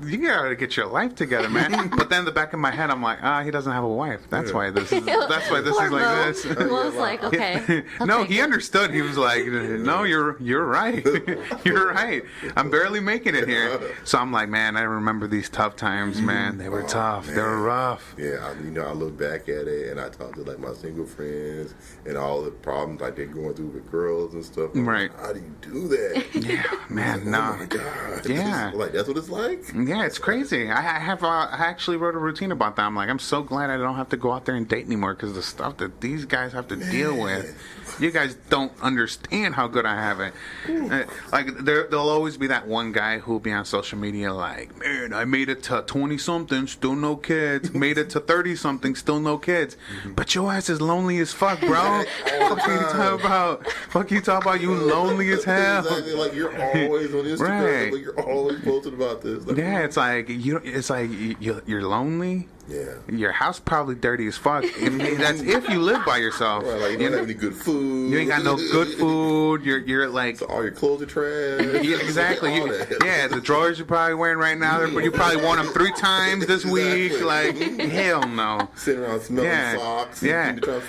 you gotta get your life together, man. But then in the back of my head, I'm like, he doesn't have a wife. That's why this is like this. Will was like, okay. No, he understood. He was like, no, you're right. You're right. I'm barely making it here. So I'm like, man, I remember these tough times, man. They were tough. Man. They were rough. Yeah, I look back at it and I talk to like my single friends and all the problems like they're going through with girls and stuff. Right. How do you do that? Yeah, man, no. Oh my God. Yeah. Like, that's what it's like? Yeah, it's crazy. I actually wrote a routine about that. I'm like, I'm so glad I don't have to go out there and date anymore because the stuff that these guys have to deal with. You guys don't understand how good I have it. Like, there'll always be that one guy who'll be on social media like, man, I made it to 20-something, still no kids. Made it to 30-something, still no kids. But your ass is lonely as fuck, bro. Fuck you talk about you lonely as hell. Exactly, like you're always on Instagram. Right. Like you're always posting about this. Like, it's like you're lonely. Yeah. Your house probably dirty as fuck. That's if you live by yourself. Right, like you don't have any good food. You ain't got no good food. You're like, so all your clothes are trash. Yeah, exactly. The drawers you're probably wearing right now, you probably worn them 3 times this week. Like, hell no. Sitting around smelling socks. Yeah. Trying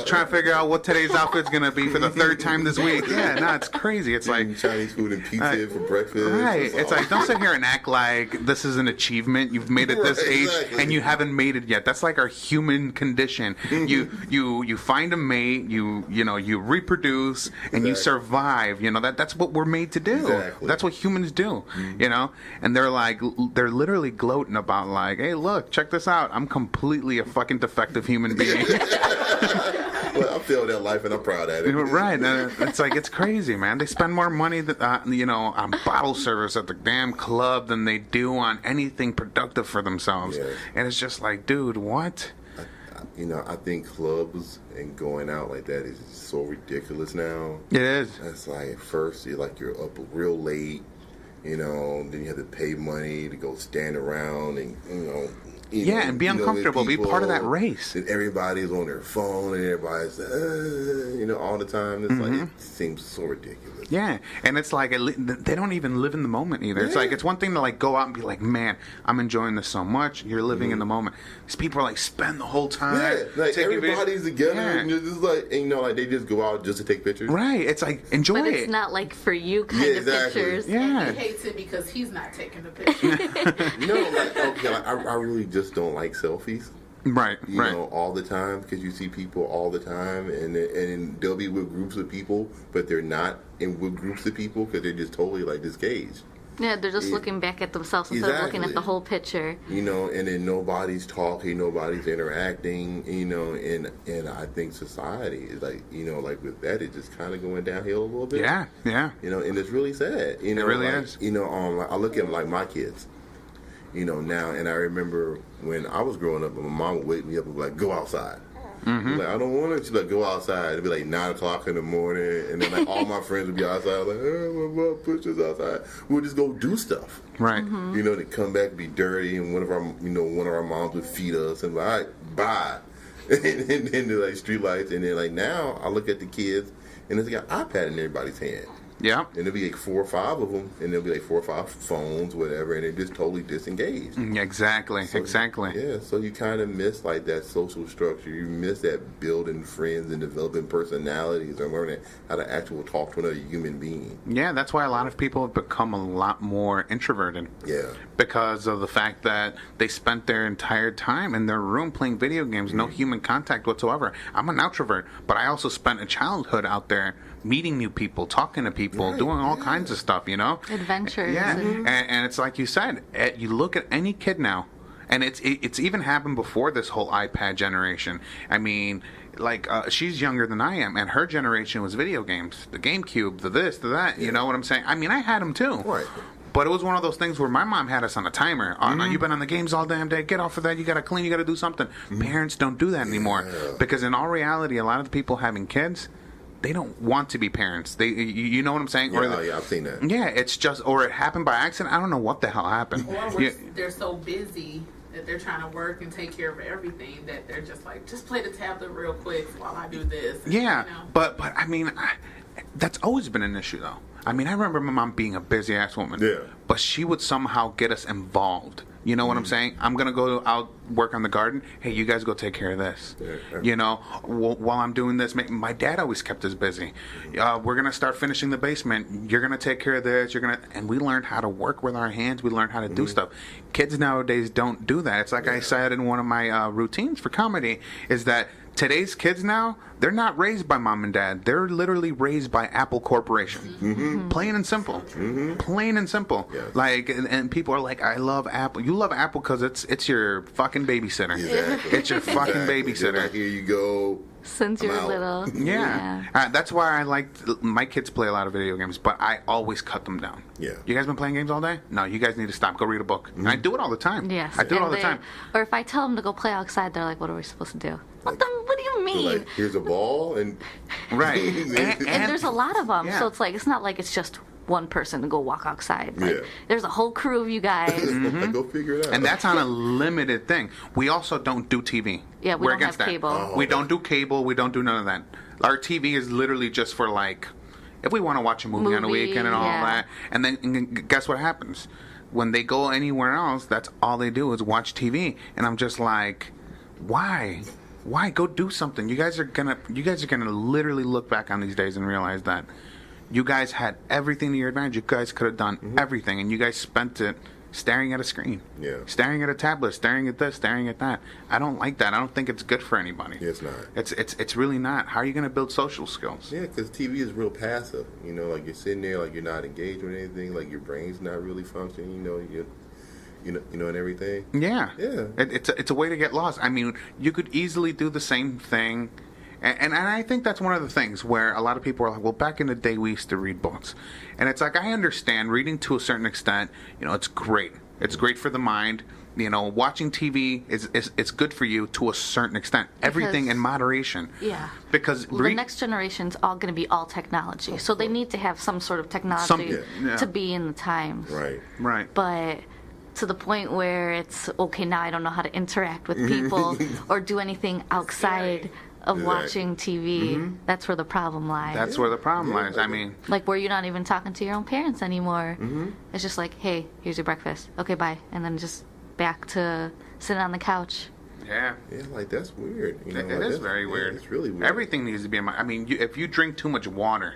to figure out what today's outfit's gonna be for the 3rd time this week. Yeah, no, it's crazy. It's like Chinese food and pizza for breakfast. Right. It's like, don't sit here and act like this is an achievement. You've made it this age and you haven't haven't mated yet. That's like our human condition. You find a mate, you reproduce, and you survive. That's what we're made to do. Exactly. That's what humans do. And they're literally gloating about like, hey, look, check this out. I'm completely a fucking defective human being. Well, I feel that life, and I'm proud of it. Right. It's like, it's crazy, man. They spend more money on bottle service at the damn club than they do on anything productive for themselves. Yes. And it's just like, dude, what? I think clubs and going out like that is so ridiculous now. It is. It's like, at first, you're up real late, then you have to pay money to go stand around and, and be uncomfortable, be part of that race. And everybody's on their phone, and everybody's, all the time. It's like, it seems so ridiculous. Yeah, and it's like they don't even live in the moment either. It's like, it's one thing to like go out and be like, man, I'm enjoying this so much. You're living in the moment. These people are like, spend the whole time. Yeah, like everybody's together, yeah. and it's just like, like they just go out just to take pictures. Right, it's like, enjoy it. But it's not like for you kind of exactly. pictures. Yeah. And he hates it because he's not taking the picture. I really just don't like selfies. Right, right. All the time, because you see people all the time, and they'll be with groups of people, but they're not with groups of people because they're just totally like disengaged. Yeah, they're just looking back at themselves instead of looking at the whole picture. And then nobody's talking, nobody's interacting, and I think society is like, like with that, it's just kind of going downhill a little bit. Yeah, yeah. And it's really sad. It really is. I look at like my kids, now, and I remember when I was growing up, my mom would wake me up and be like, go outside. Like, I don't want to. She'd like, go outside. It'd be like 9 o'clock in the morning, and then like all my friends would be outside. Like, my mom pushed us outside. We'll just go do stuff. Right. They come back and be dirty, and one of our moms would feed us, and be like, all right, bye. and then the like street lights, and then like now I look at the kids, and there's like an iPad in everybody's hand. Yeah. And there'll be like 4 or 5 of them, and there'll be like 4 or 5 phones, whatever, and they're just totally disengaged. Exactly. Yeah, so you kind of miss like that social structure. You miss that building friends and developing personalities and learning how to actually talk to another human being. Yeah, that's why a lot of people have become a lot more introverted. Yeah. Because of the fact that they spent their entire time in their room playing video games, no human contact whatsoever. I'm an outrovert, but I also spent a childhood out there meeting new people, talking to people, doing all kinds of stuff, Adventures. Yeah, and it's like you said, you look at any kid now, and it's even happened before this whole iPad generation. I mean, like, she's younger than I am, and her generation was video games, the GameCube, the this, the that, you know what I'm saying? I mean, I had them too. Right. But it was one of those things where my mom had us on a timer. Oh, no, you've been on the games all damn day. Get off of that. You got to clean. You got to do something. Parents don't do that anymore. Because in all reality, a lot of the people having kids, they don't want to be parents. You know what I'm saying? Yeah, I've seen that. Yeah, it's just, or it happened by accident. I don't know what the hell happened. Or they're so busy that they're trying to work and take care of everything that they're just like, just play the tablet real quick while I do this. And, yeah, but I mean, that's always been an issue, though. I mean, I remember my mom being a busy-ass woman. Yeah. But she would somehow get us involved. You know what I'm saying? I'm going to go out, work on the garden. Hey, you guys go take care of this. Yeah. While I'm doing this, my dad always kept us busy. We're going to start finishing the basement. You're going to take care of this. And we learned how to work with our hands. We learned how to do stuff. Kids nowadays don't do that. It's like I said in one of my routines for comedy, is that today's kids now, they're not raised by mom and dad. They're literally raised by Apple Corporation. Plain and simple. Plain and simple. Yes. Like, and people are like, I love Apple. You love Apple because it's your fucking babysitter. Exactly. It's your fucking babysitter. Like, here you go. Since you're little. Yeah. That's why I like, my kids play a lot of video games, but I always cut them down. Yeah. You guys been playing games all day? No, you guys need to stop. Go read a book. And I do it all the time. Yes. I do it all the time. Or if I tell them to go play outside, they're like, what are we supposed to do? What do you mean? Like, here's a ball, and right. and there's a lot of them, Yeah. so it's like, it's not like it's just one person to go walk outside. Like, Yeah. there's a whole crew of you guys. like, go figure it out. And that's on a limited thing. We also don't do TV. Yeah, we We're don't against have that. cable. We don't do cable. We don't do none of that. Our TV is literally just for, like, if we want to watch a movie on a weekend and all that. And then guess what happens? When they go anywhere else, that's all they do is watch TV. And I'm just like, why? Why? Go do something. You guys are gonna literally look back on these days and realize that you guys had everything to your advantage. You guys could have done everything, and you guys spent it staring at a screen. Yeah. Staring at a tablet, staring at this, staring at that. I don't like that. I don't think it's good for anybody. Yeah, it's not. It's really not. How are you going to build social skills? Yeah, because TV is real passive. You know, like you're sitting there, like you're not engaged with anything, like your brain's not really functioning. And everything. Yeah. Yeah. It's a way to get lost. I mean, you could easily do the same thing. And I think that's one of the things where a lot of people are like, well, back in the day, we used to read books. And it's like, I understand reading to a certain extent, it's great. It's great for the mind. Watching TV is good for you to a certain extent. Everything in moderation. Yeah. Because the next generation's all going to be all technology. So they need to have some sort of technology to be in the times. Right. Right. But to the point where it's, okay, now I don't know how to interact with people or do anything outside of watching TV. That's where the problem lies. That's where the problem lies. I mean, like where you're not even talking to your own parents anymore. It's just like, hey, here's your breakfast. Okay, bye. And then just back to sitting on the couch. Yeah. Yeah, like that's weird. It is very weird. It's really weird. Everything needs to be in my. I mean, if you drink too much water,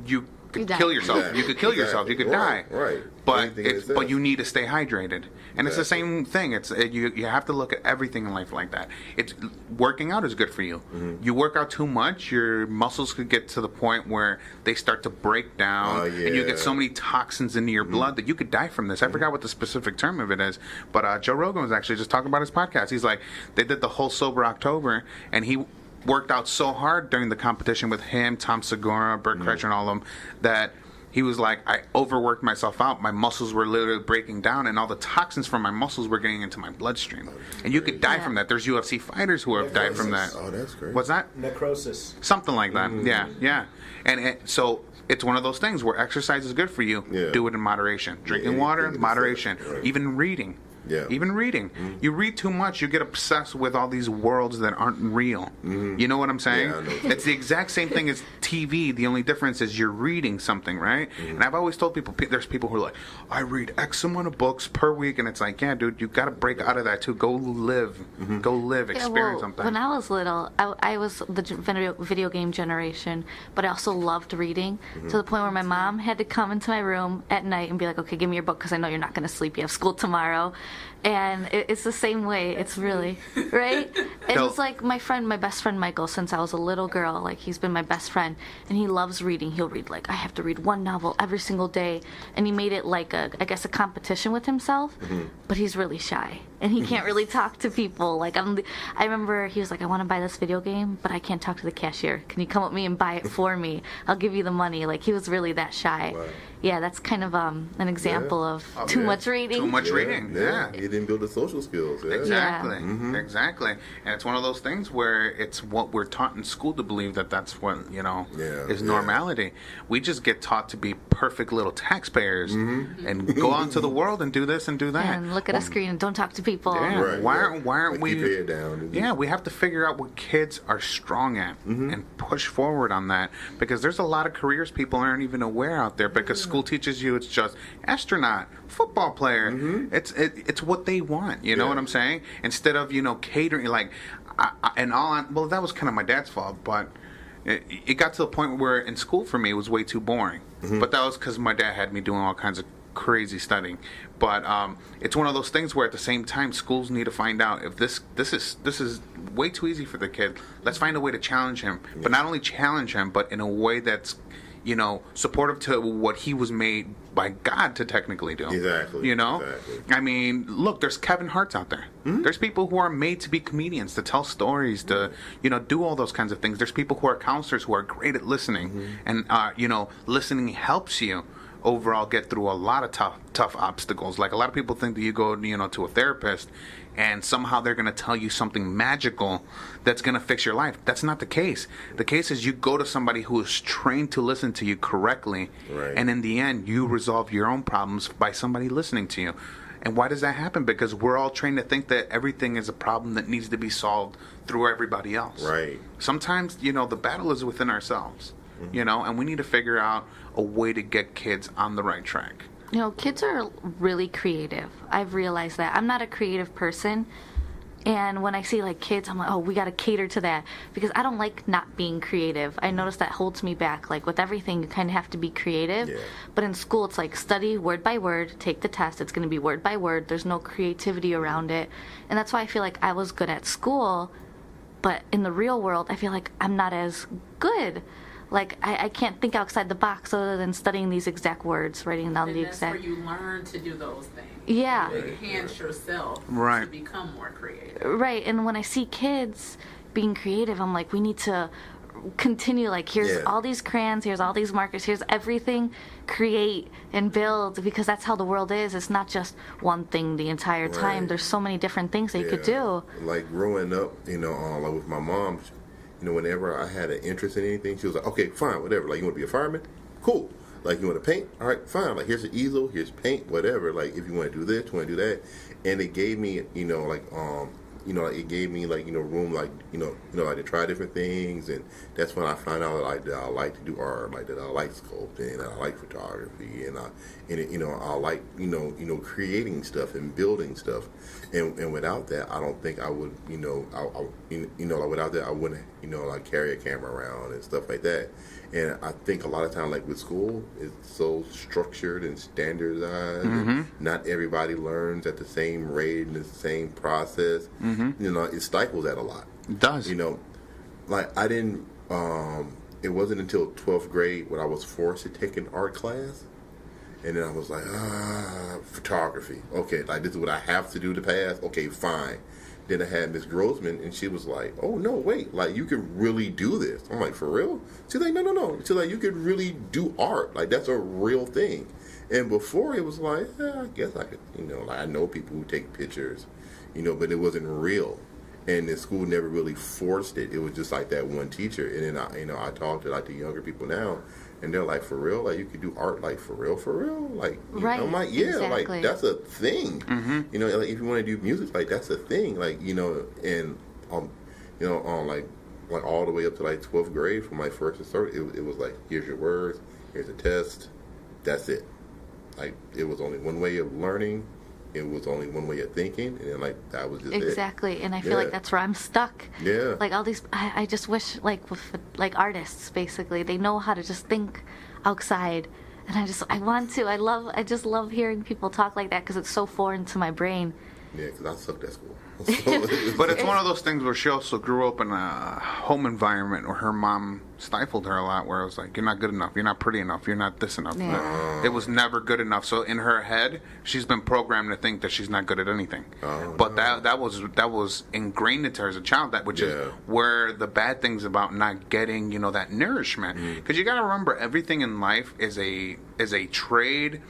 you could kill yourself. Exactly. You could kill yourself. You could die. Right. But you need to stay hydrated, and it's the same thing. You have to look at everything in life like that. It's working out is good for you. You work out too much, your muscles could get to the point where they start to break down, and you get so many toxins into your blood that you could die from this. I forgot what the specific term of it is, but Joe Rogan was actually just talking about his podcast. He's like, they did the whole sober October, and he worked out so hard during the competition with him, Tom Segura, Bert Kreischer, and all of them, that he was like, I overworked myself out. My muscles were literally breaking down, and all the toxins from my muscles were getting into my bloodstream. And you could die from that. There's UFC fighters who have died from that. Oh, that's great. What's that? Necrosis. Something like that. Yeah. And so it's one of those things where exercise is good for you. Yeah. Do it in moderation. Drinking water, moderation. Right. Even reading. Yeah. Even reading. You read too much, you get obsessed with all these worlds that aren't real. You know what I'm saying? Yeah, I know. It's the exact same thing as TV. The only difference is you're reading something, right? And I've always told people, there's people who are like, I read X amount of books per week, and it's like, yeah, dude, you got to break out of that too. Go live. Go live. Experience something. When I was little, I was the video game generation, but I also loved reading to the point where my mom had to come into my room at night and be like, okay, give me your book because I know you're not going to sleep. You have school tomorrow. And it's the same way. It's really, right? It was like my best friend Michael, since I was a little girl, like he's been my best friend, and he loves reading. He'll read, like, I have to read one novel every single day. And he made it like a competition with himself, but he's really shy. And he can't really talk to people. Like, I remember he was like, I want to buy this video game, but I can't talk to the cashier. Can you come with me and buy it for me? I'll give you the money. Like, he was really that shy. Wow. Yeah, that's kind of an example of too much reading. Too much reading, yeah. You didn't build the social skills. Yeah. Exactly, exactly. And it's one of those things where it's what we're taught in school to believe that's what, is normality. We just get taught to be perfect little taxpayers and go out into the world and do this and do that. And look at a screen and don't talk to people. Yeah. Right, why aren't we? Keep your head down. Yeah, we have to figure out what kids are strong at and push forward on that, because there's a lot of careers people aren't even aware out there, because school teaches you it's just astronaut, football player. It's what they want. You know what I'm saying? Instead of catering, like, well, that was kind of my dad's fault, but it got to the point where in school for me it was way too boring. But that was because my dad had me doing all kinds of crazy studying. But it's one of those things where at the same time schools need to find out if this is way too easy for the kid. Let's find a way to challenge him, but not only challenge him, but in a way that's supportive to what he was made by God to technically do. Exactly. I mean, look, there's Kevin Hart's out there. There's people who are made to be comedians, to tell stories, to do all those kinds of things. There's people who are counselors who are great at listening, and listening helps you overall get through a lot of tough obstacles. Like, a lot of people think that you go to a therapist and somehow they're going to tell you something magical that's going to fix your life. That's not the case. The case is you go to somebody who is trained to listen to you correctly, and in the end you resolve your own problems by somebody listening to you. And why does that happen? Because we're all trained to think that everything is a problem that needs to be solved through everybody else. Right. Sometimes, the battle is within ourselves, and we need to figure out a way to get kids on the right track. Kids are really creative. I've realized that. I'm not a creative person. And when I see like kids, I'm like, oh, we got to cater to that, because I don't like not being creative. I notice that holds me back. Like with everything, you kind of have to be creative. Yeah. But in school, it's like study word by word, take the test. It's going to be word by word. There's no creativity around it. And that's why I feel like I was good at school, but in the real world, I feel like I'm not as good. Like, I can't think outside the box other than studying these exact words, writing down the exact... And that's where you learn to do those things. Yeah. You enhance yourself to become more creative. Right, and when I see kids being creative, I'm like, we need to continue, like, here's all these crayons, here's all these markers, here's everything, create and build, because that's how the world is. It's not just one thing the entire time. There's so many different things that you could do. Like, growing up, like with my mom, whenever I had an interest in anything, she was like, okay, fine, whatever. Like, you want to be a fireman? Cool. Like, you want to paint? All right, fine. Like, here's an easel, here's paint, whatever. Like, if you want to do this, you want to do that. And it gave me, like, it gave me, like, room, like, like to try different things. And that's when I found out, like, that I like to do art, like, that I like sculpting, and I like photography, and I like, creating stuff and building stuff. And without that, I don't think I would, like, without that, I wouldn't, like, carry a camera around and stuff like that. And I think a lot of times, like with school, it's so structured and standardized. And not everybody learns at the same rate and the same process. It stifles that a lot. It does. Like I didn't. It wasn't until 12th grade when I was forced to take an art class, and then I was like, photography. Okay, like this is what I have to do to pass. Okay, fine. Then I had Miss Grossman, and she was like, oh, no, wait, like, you could really do this. I'm like, for real? She's like, no. She's like, you could really do art. Like, that's a real thing. And before, it was like, I guess I could, like, I know people who take pictures, but it wasn't real. And the school never really forced it. It was just like that one teacher. And then, I talk to, like, the younger people now, and they're like, for real? Like, you could do art, like, for real? Like, I'm like, yeah, exactly. Like, that's a thing. Like, if you want to do music, like, that's a thing. Like, and, like, all the way up to, like, 12th grade, from, like, first to third, it was like, here's your words, here's a test, that's it. Like, it was only one way of learning. It was only one way of thinking, and then, like, that was just exactly. And I feel like that's where I'm stuck. Yeah. Like all these, I just wish, like with like artists, basically, they know how to just think outside. And I want to. I just love hearing people talk like that because it's so foreign to my brain. Yeah, because I sucked at school. But it's one of those things where she also grew up in a home environment where her mom stifled her a lot, where it was like, you're not good enough, you're not pretty enough, you're not this enough. It was never good enough. So in her head, she's been programmed to think that she's not good at anything. But that was ingrained into her as a child, which is where the bad things about not getting, that nourishment. Because you got to remember, everything in life is a trade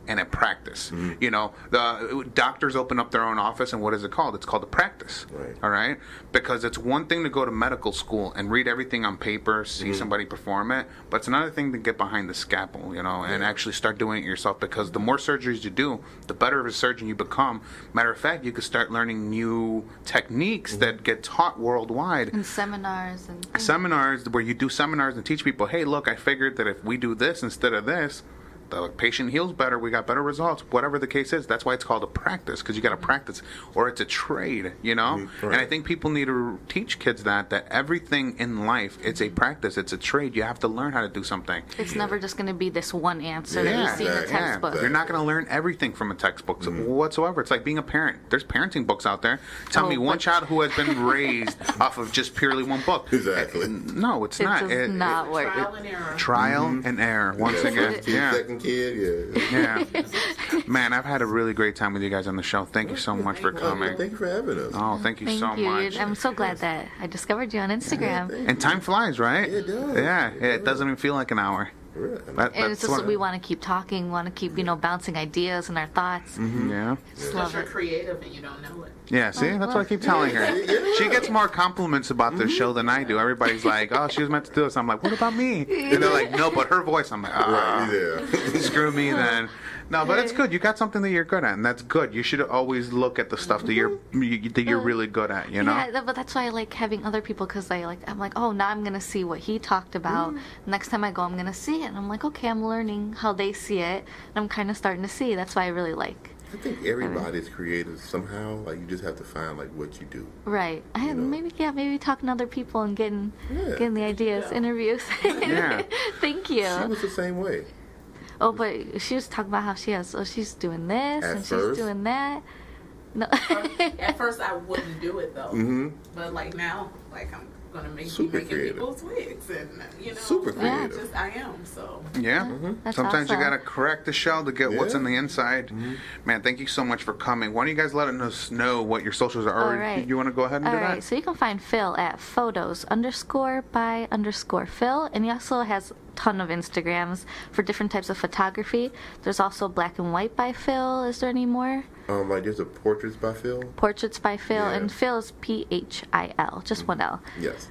and a practice. The doctors open up their own office, and what is it called? It's called a practice. Right. All right? Because it's one thing to go to medical school and read everything on paper, see somebody perform it, but it's another thing to get behind the scalpel, and actually start doing it yourself, because the more surgeries you do, the better of a surgeon you become. Matter of fact, you could start learning new techniques that get taught worldwide. And seminars. Seminars where you do seminars and teach people, hey, look, I figured that if we do this instead of this, the patient heals better, we got better results, whatever the case is. That's why it's called a practice, because you got to practice, or it's a trade, Right. And I think people need to teach kids that everything in life, it's a practice, it's a trade. You have to learn how to do something. It's never just going to be this one answer that you see in a textbook. You're not going to learn everything from a textbook whatsoever. It's like being a parent. There's parenting books out there. Tell me one child who has been raised off of just purely one book. Exactly. No, it's not. It does not work. Trial and error. Trial and error. Once again. Second kid, yeah. Man, I've had a really great time with you guys on the show. Thank you so much for coming. Thank you for having us. Oh, thank you so much. I'm so glad that I discovered you on Instagram. And time flies, right? It does. Yeah, it doesn't even feel like an hour. And it's just we want to keep talking, want to keep bouncing ideas and our thoughts. Yeah. Because you're creative and you don't know it. Yeah, see, that's what I keep telling her. She gets more compliments about this show than I do. Everybody's like, "Oh, she was meant to do this." I'm like, "What about me?" And they're like, "No, but her voice." I'm like, screw me then. No, but it's good. You got something that you're good at, and that's good. You should always look at the stuff that you're really good at. Yeah, but that's why I like having other people, because I'm like, oh, now I'm gonna see what he talked about. Next time I go, I'm gonna see it, and I'm like, okay, I'm learning how they see it, and I'm kind of starting to see. That's why I really like I think everybody's creative somehow. Like, you just have to find like what you do. Right. Maybe talking to other people and getting the ideas, interviews. Yeah. Thank you. She was the same way. Oh, but she was talking about how she's doing this and she's doing that. No. At first, I wouldn't do it though. Mm-hmm. But like now, like I'm gonna making people's wigs, and super creative. I am so. Yeah. Mm-hmm. Sometimes awesome. you gotta correct the shell to get what's on the inside. Mm-hmm. Man, thank you so much for coming. Why don't you guys let us know what your socials are? All right. You want to go ahead and do that? All right. So you can find Phil at photos_by_Phil, and he also has ton of Instagrams for different types of photography. There's also Black and White by Phil. Is there any more? Like there's a Portraits by Phil. Portraits by Phil, and Phil is PHIL, just one L. Yes.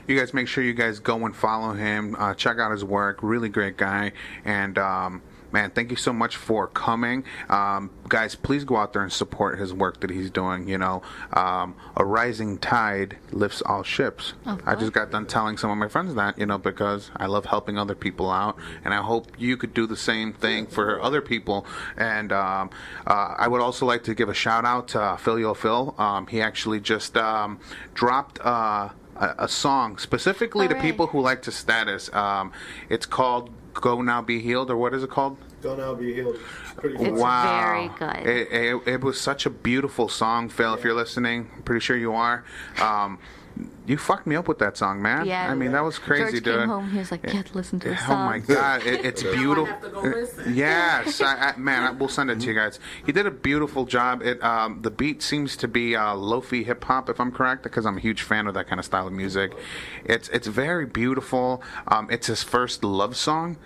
You guys make sure you guys go and follow him. Check out his work. Really great guy. And man, thank you so much for coming. Guys, please go out there and support his work that he's doing. A rising tide lifts all ships. I just got done telling some of my friends that, because I love helping other people out, and I hope you could do the same thing for other people. And I would also like to give a shout out to Phil. He actually just dropped a song specifically to people who like to status. It's called Go Now Be Healed, or what is it called? Go Now Be Healed. Pretty It's very good. It was such a beautiful song, Phil. If you're listening, I'm pretty sure you are. You fucked me up with that song, man. Yeah. I mean, that was crazy, George dude. Came home, he was like, "You have to listen to this Oh song." my God, it's beautiful. I have to go listen. Yes, we'll send it to you guys. He did a beautiful job. The beat seems to be lo-fi hip hop, if I'm correct, because I'm a huge fan of that kind of style of music. It's very beautiful. It's his first love song,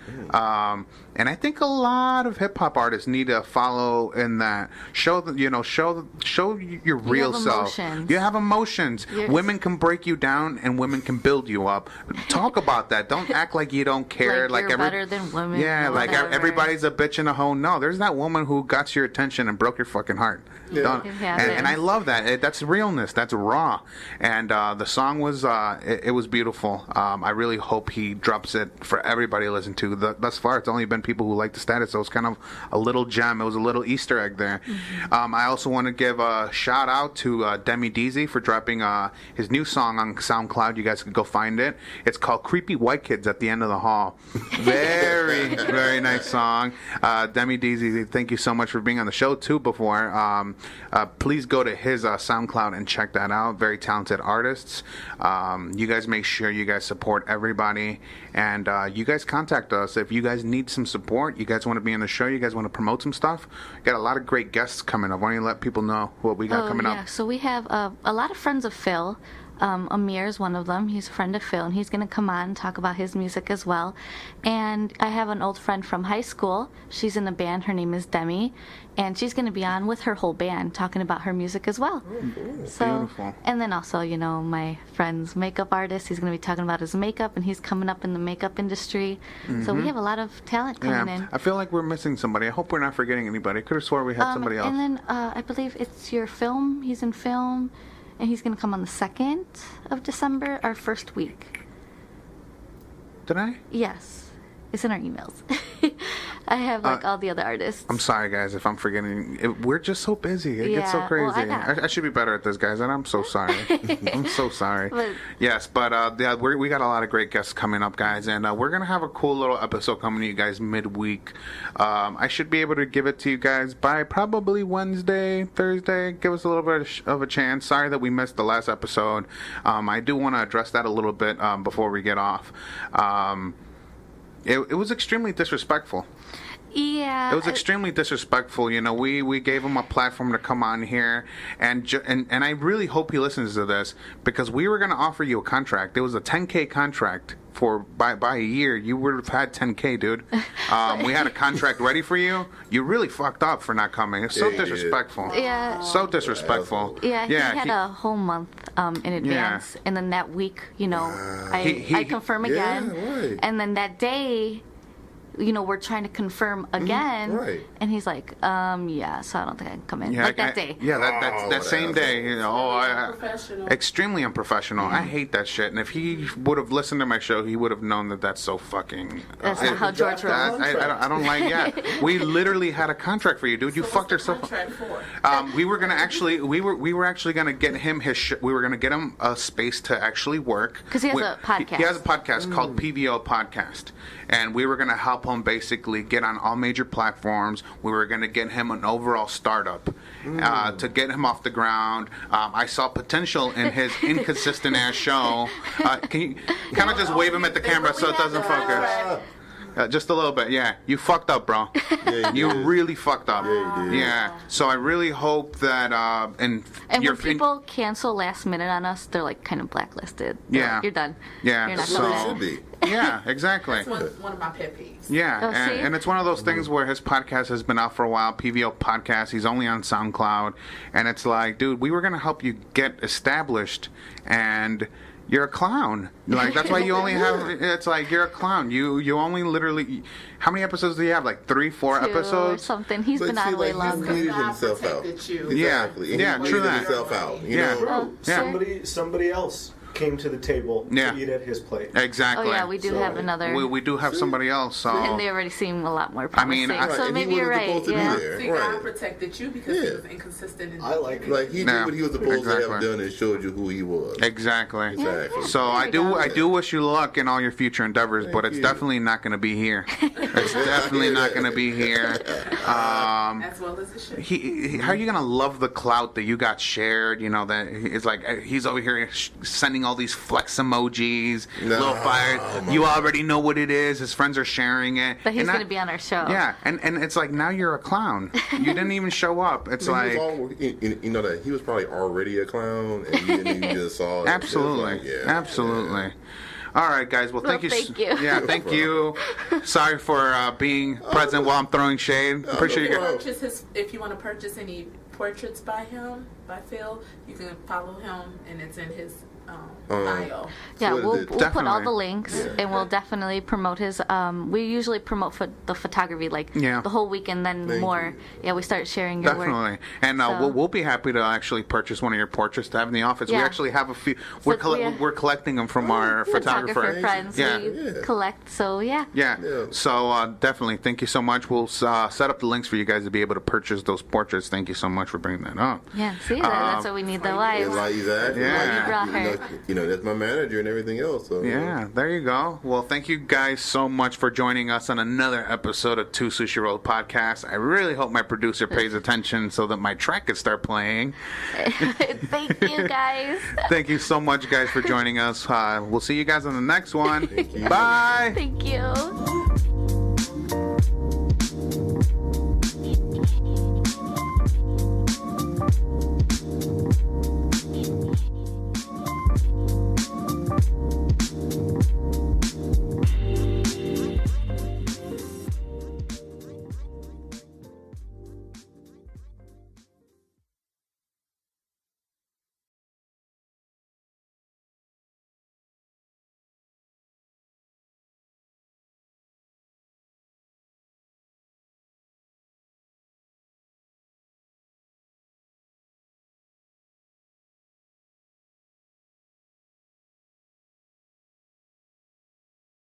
and I think a lot of hip hop artists need to follow in that. Show your real self. You have emotions. Women can break you down, and women can build you up. Talk about that. Don't act like you don't care. Like you're better than women. Yeah, like whatever. everybody's a bitch and a hoe. No, there's that woman who got your attention and broke your fucking heart. Yeah. And I love that. That's realness. That's raw. And the song was it was beautiful. I really hope he drops it for everybody to listen to. Thus far, it's only been people who like the status, so it's kind of a little gem. It was a little Easter egg there. Mm-hmm. I also want to give a shout out to Demi Deezy for dropping his new song on SoundCloud. You guys can go find it. It's called Creepy White Kids at the End of the Hall. Very, very nice song. Demi Deezy, thank you so much for being on the show too before. Please go to his SoundCloud and check that out. Very talented artists. You guys make sure you guys support everybody, and you guys contact us if you guys need some support. You guys want to be on the show. You guys want to promote some stuff. We got a lot of great guests coming up. Why don't you let people know what we got coming up? So we have a lot of friends of Phil. Amir is one of them. He's a friend of Phil, and he's going to come on and talk about his music as well. And I have an old friend from high school. She's in a band. Her name is Demi, and she's going to be on with her whole band talking about her music as well. Cool. So, beautiful. And then also, my friend's makeup artist. He's going to be talking about his makeup, and he's coming up in the makeup industry. Mm-hmm. So we have a lot of talent coming in. I feel like we're missing somebody. I hope we're not forgetting anybody. I could have swore we had somebody else. And then I believe it's your film. He's in film. And he's going to come on the 2nd of December, our first week. Did I? Yes. It's in our emails. I have all the other artists. I'm sorry, guys, if I'm forgetting. We're just so busy. It gets so crazy. Well, I should be better at this, guys, and I'm so sorry. I'm so sorry. But we got a lot of great guests coming up, guys, and we're going to have a cool little episode coming to you guys midweek. I should be able to give it to you guys by probably Wednesday, Thursday. Give us a little bit of a chance. Sorry that we missed the last episode. I do want to address that a little bit before we get off. It was extremely disrespectful. Yeah. It was extremely disrespectful. We gave him a platform to come on here, and I really hope he listens to this, because we were going to offer you a contract. It was a $10K contract by a year. You would have had $10K, dude. We had a contract ready for you. You really fucked up for not coming. It's so disrespectful. Yeah. So disrespectful. Yeah, he had a whole month in advance, and then that week, I confirm again, right. and then that day, we're trying to confirm again. Right. And he's like, yeah, so I don't think I can come in. Yeah, that day. Yeah, that same day. Unprofessional. Extremely unprofessional. I hate that shit. And if he would have listened to my show, he would have known that that's so fucking. That's not how George rolls. I don't like. Yeah, we literally had a contract for you, dude. You fucked yourself. Contract for? We were gonna actually, we were actually gonna get him we were gonna get him a space to actually work because he has a podcast. He has a podcast called PVO Podcast, and we were gonna help him basically get on all major platforms. We were gonna get him an overall startup to get him off the ground. I saw potential in his inconsistent ass show. Can you kind of just wave him at the camera so it doesn't focus? Just a little bit, yeah. You fucked up, bro. Yeah, you really fucked up. Yeah, you did. Yeah. So I really hope that and when people cancel last minute on us, they're like kind of blacklisted. They're Yeah. like, you're done. Yeah. You're not So- coming It in. should be. Yeah, exactly. That's one of my pet peeves. Yeah, Oh, see? and it's one of those things where his podcast has been out for a while, PVO Podcast. He's only on SoundCloud, and it's like, dude, we were gonna help you get established, and you're a clown. Like that's why you only have. It's like you're a clown. You only literally. How many episodes do you have? Like 3, 4 Two or episodes. something. He's But been see, on way like, longer. he weeded God himself out. protected you. Yeah. Exactly. Yeah, He true weeded that. himself out. You Yeah. know? Yeah. Somebody else came to the table Yeah. to eat at his plate. Exactly. Oh yeah, we do So, have another. We do have somebody else. So and they already seem a lot more I mean, promising. so and maybe he you're wasn't right. supposed to be Yeah. there. See, Right. God protected you because he Yeah. was inconsistent. In I like it. Like he No, did what he was supposed to exactly. have done and showed you who he was. exactly. Exactly. So There I we do go. I do wish you luck in all your future endeavors, but it's you. definitely not going to be here. It's definitely not going to be here. as well as it should. How are you gonna love the clout that you got shared? You know that it's like he's over here sending all these flex emojis, No, little fire. my You already know what it is. His friends are sharing it. But he's And going to be on our show. Yeah, and it's like now you're a clown. You didn't even show up. It's He like was you know that he was probably already a clown, and you just saw it. absolutely, It's like, absolutely. All right, guys. Well, thank you. thank you. Yeah, thank you. Sorry for being present while I'm throwing shade. Appreciate you. no guys. If you want to purchase any portraits by Phil, you can follow him, and it's in his bio. Yeah, What is we'll it? put all Definitely. the links, and we'll definitely promote his. We usually promote the photography like Yeah. the whole week, and then Thank more. you. Yeah, we start sharing your Definitely, work. and So- we'll be happy to actually purchase one of your portraits to have in the office. We Yeah. actually have a few. We're we're collecting them from our photographer. friends. Yeah. We Yeah. collect. So yeah. Yeah. Yeah. So definitely, thank you so much. We'll set up the links for you guys to be able to purchase those portraits. Thank you so much for bringing that up. Yeah. See, that's what we need. The Yeah, lives. like exactly. Yeah. Like, You brought her. you know, that's my manager and everything else. So, Yeah, there you go. Well, thank you guys so much for joining us on another episode of Two Sushi Roll Podcast. I really hope my producer pays attention so that my track can start playing. Thank you, guys. Thank you so much, guys, for joining us. We'll see you guys on the next one. Thank you. Bye. Thank you.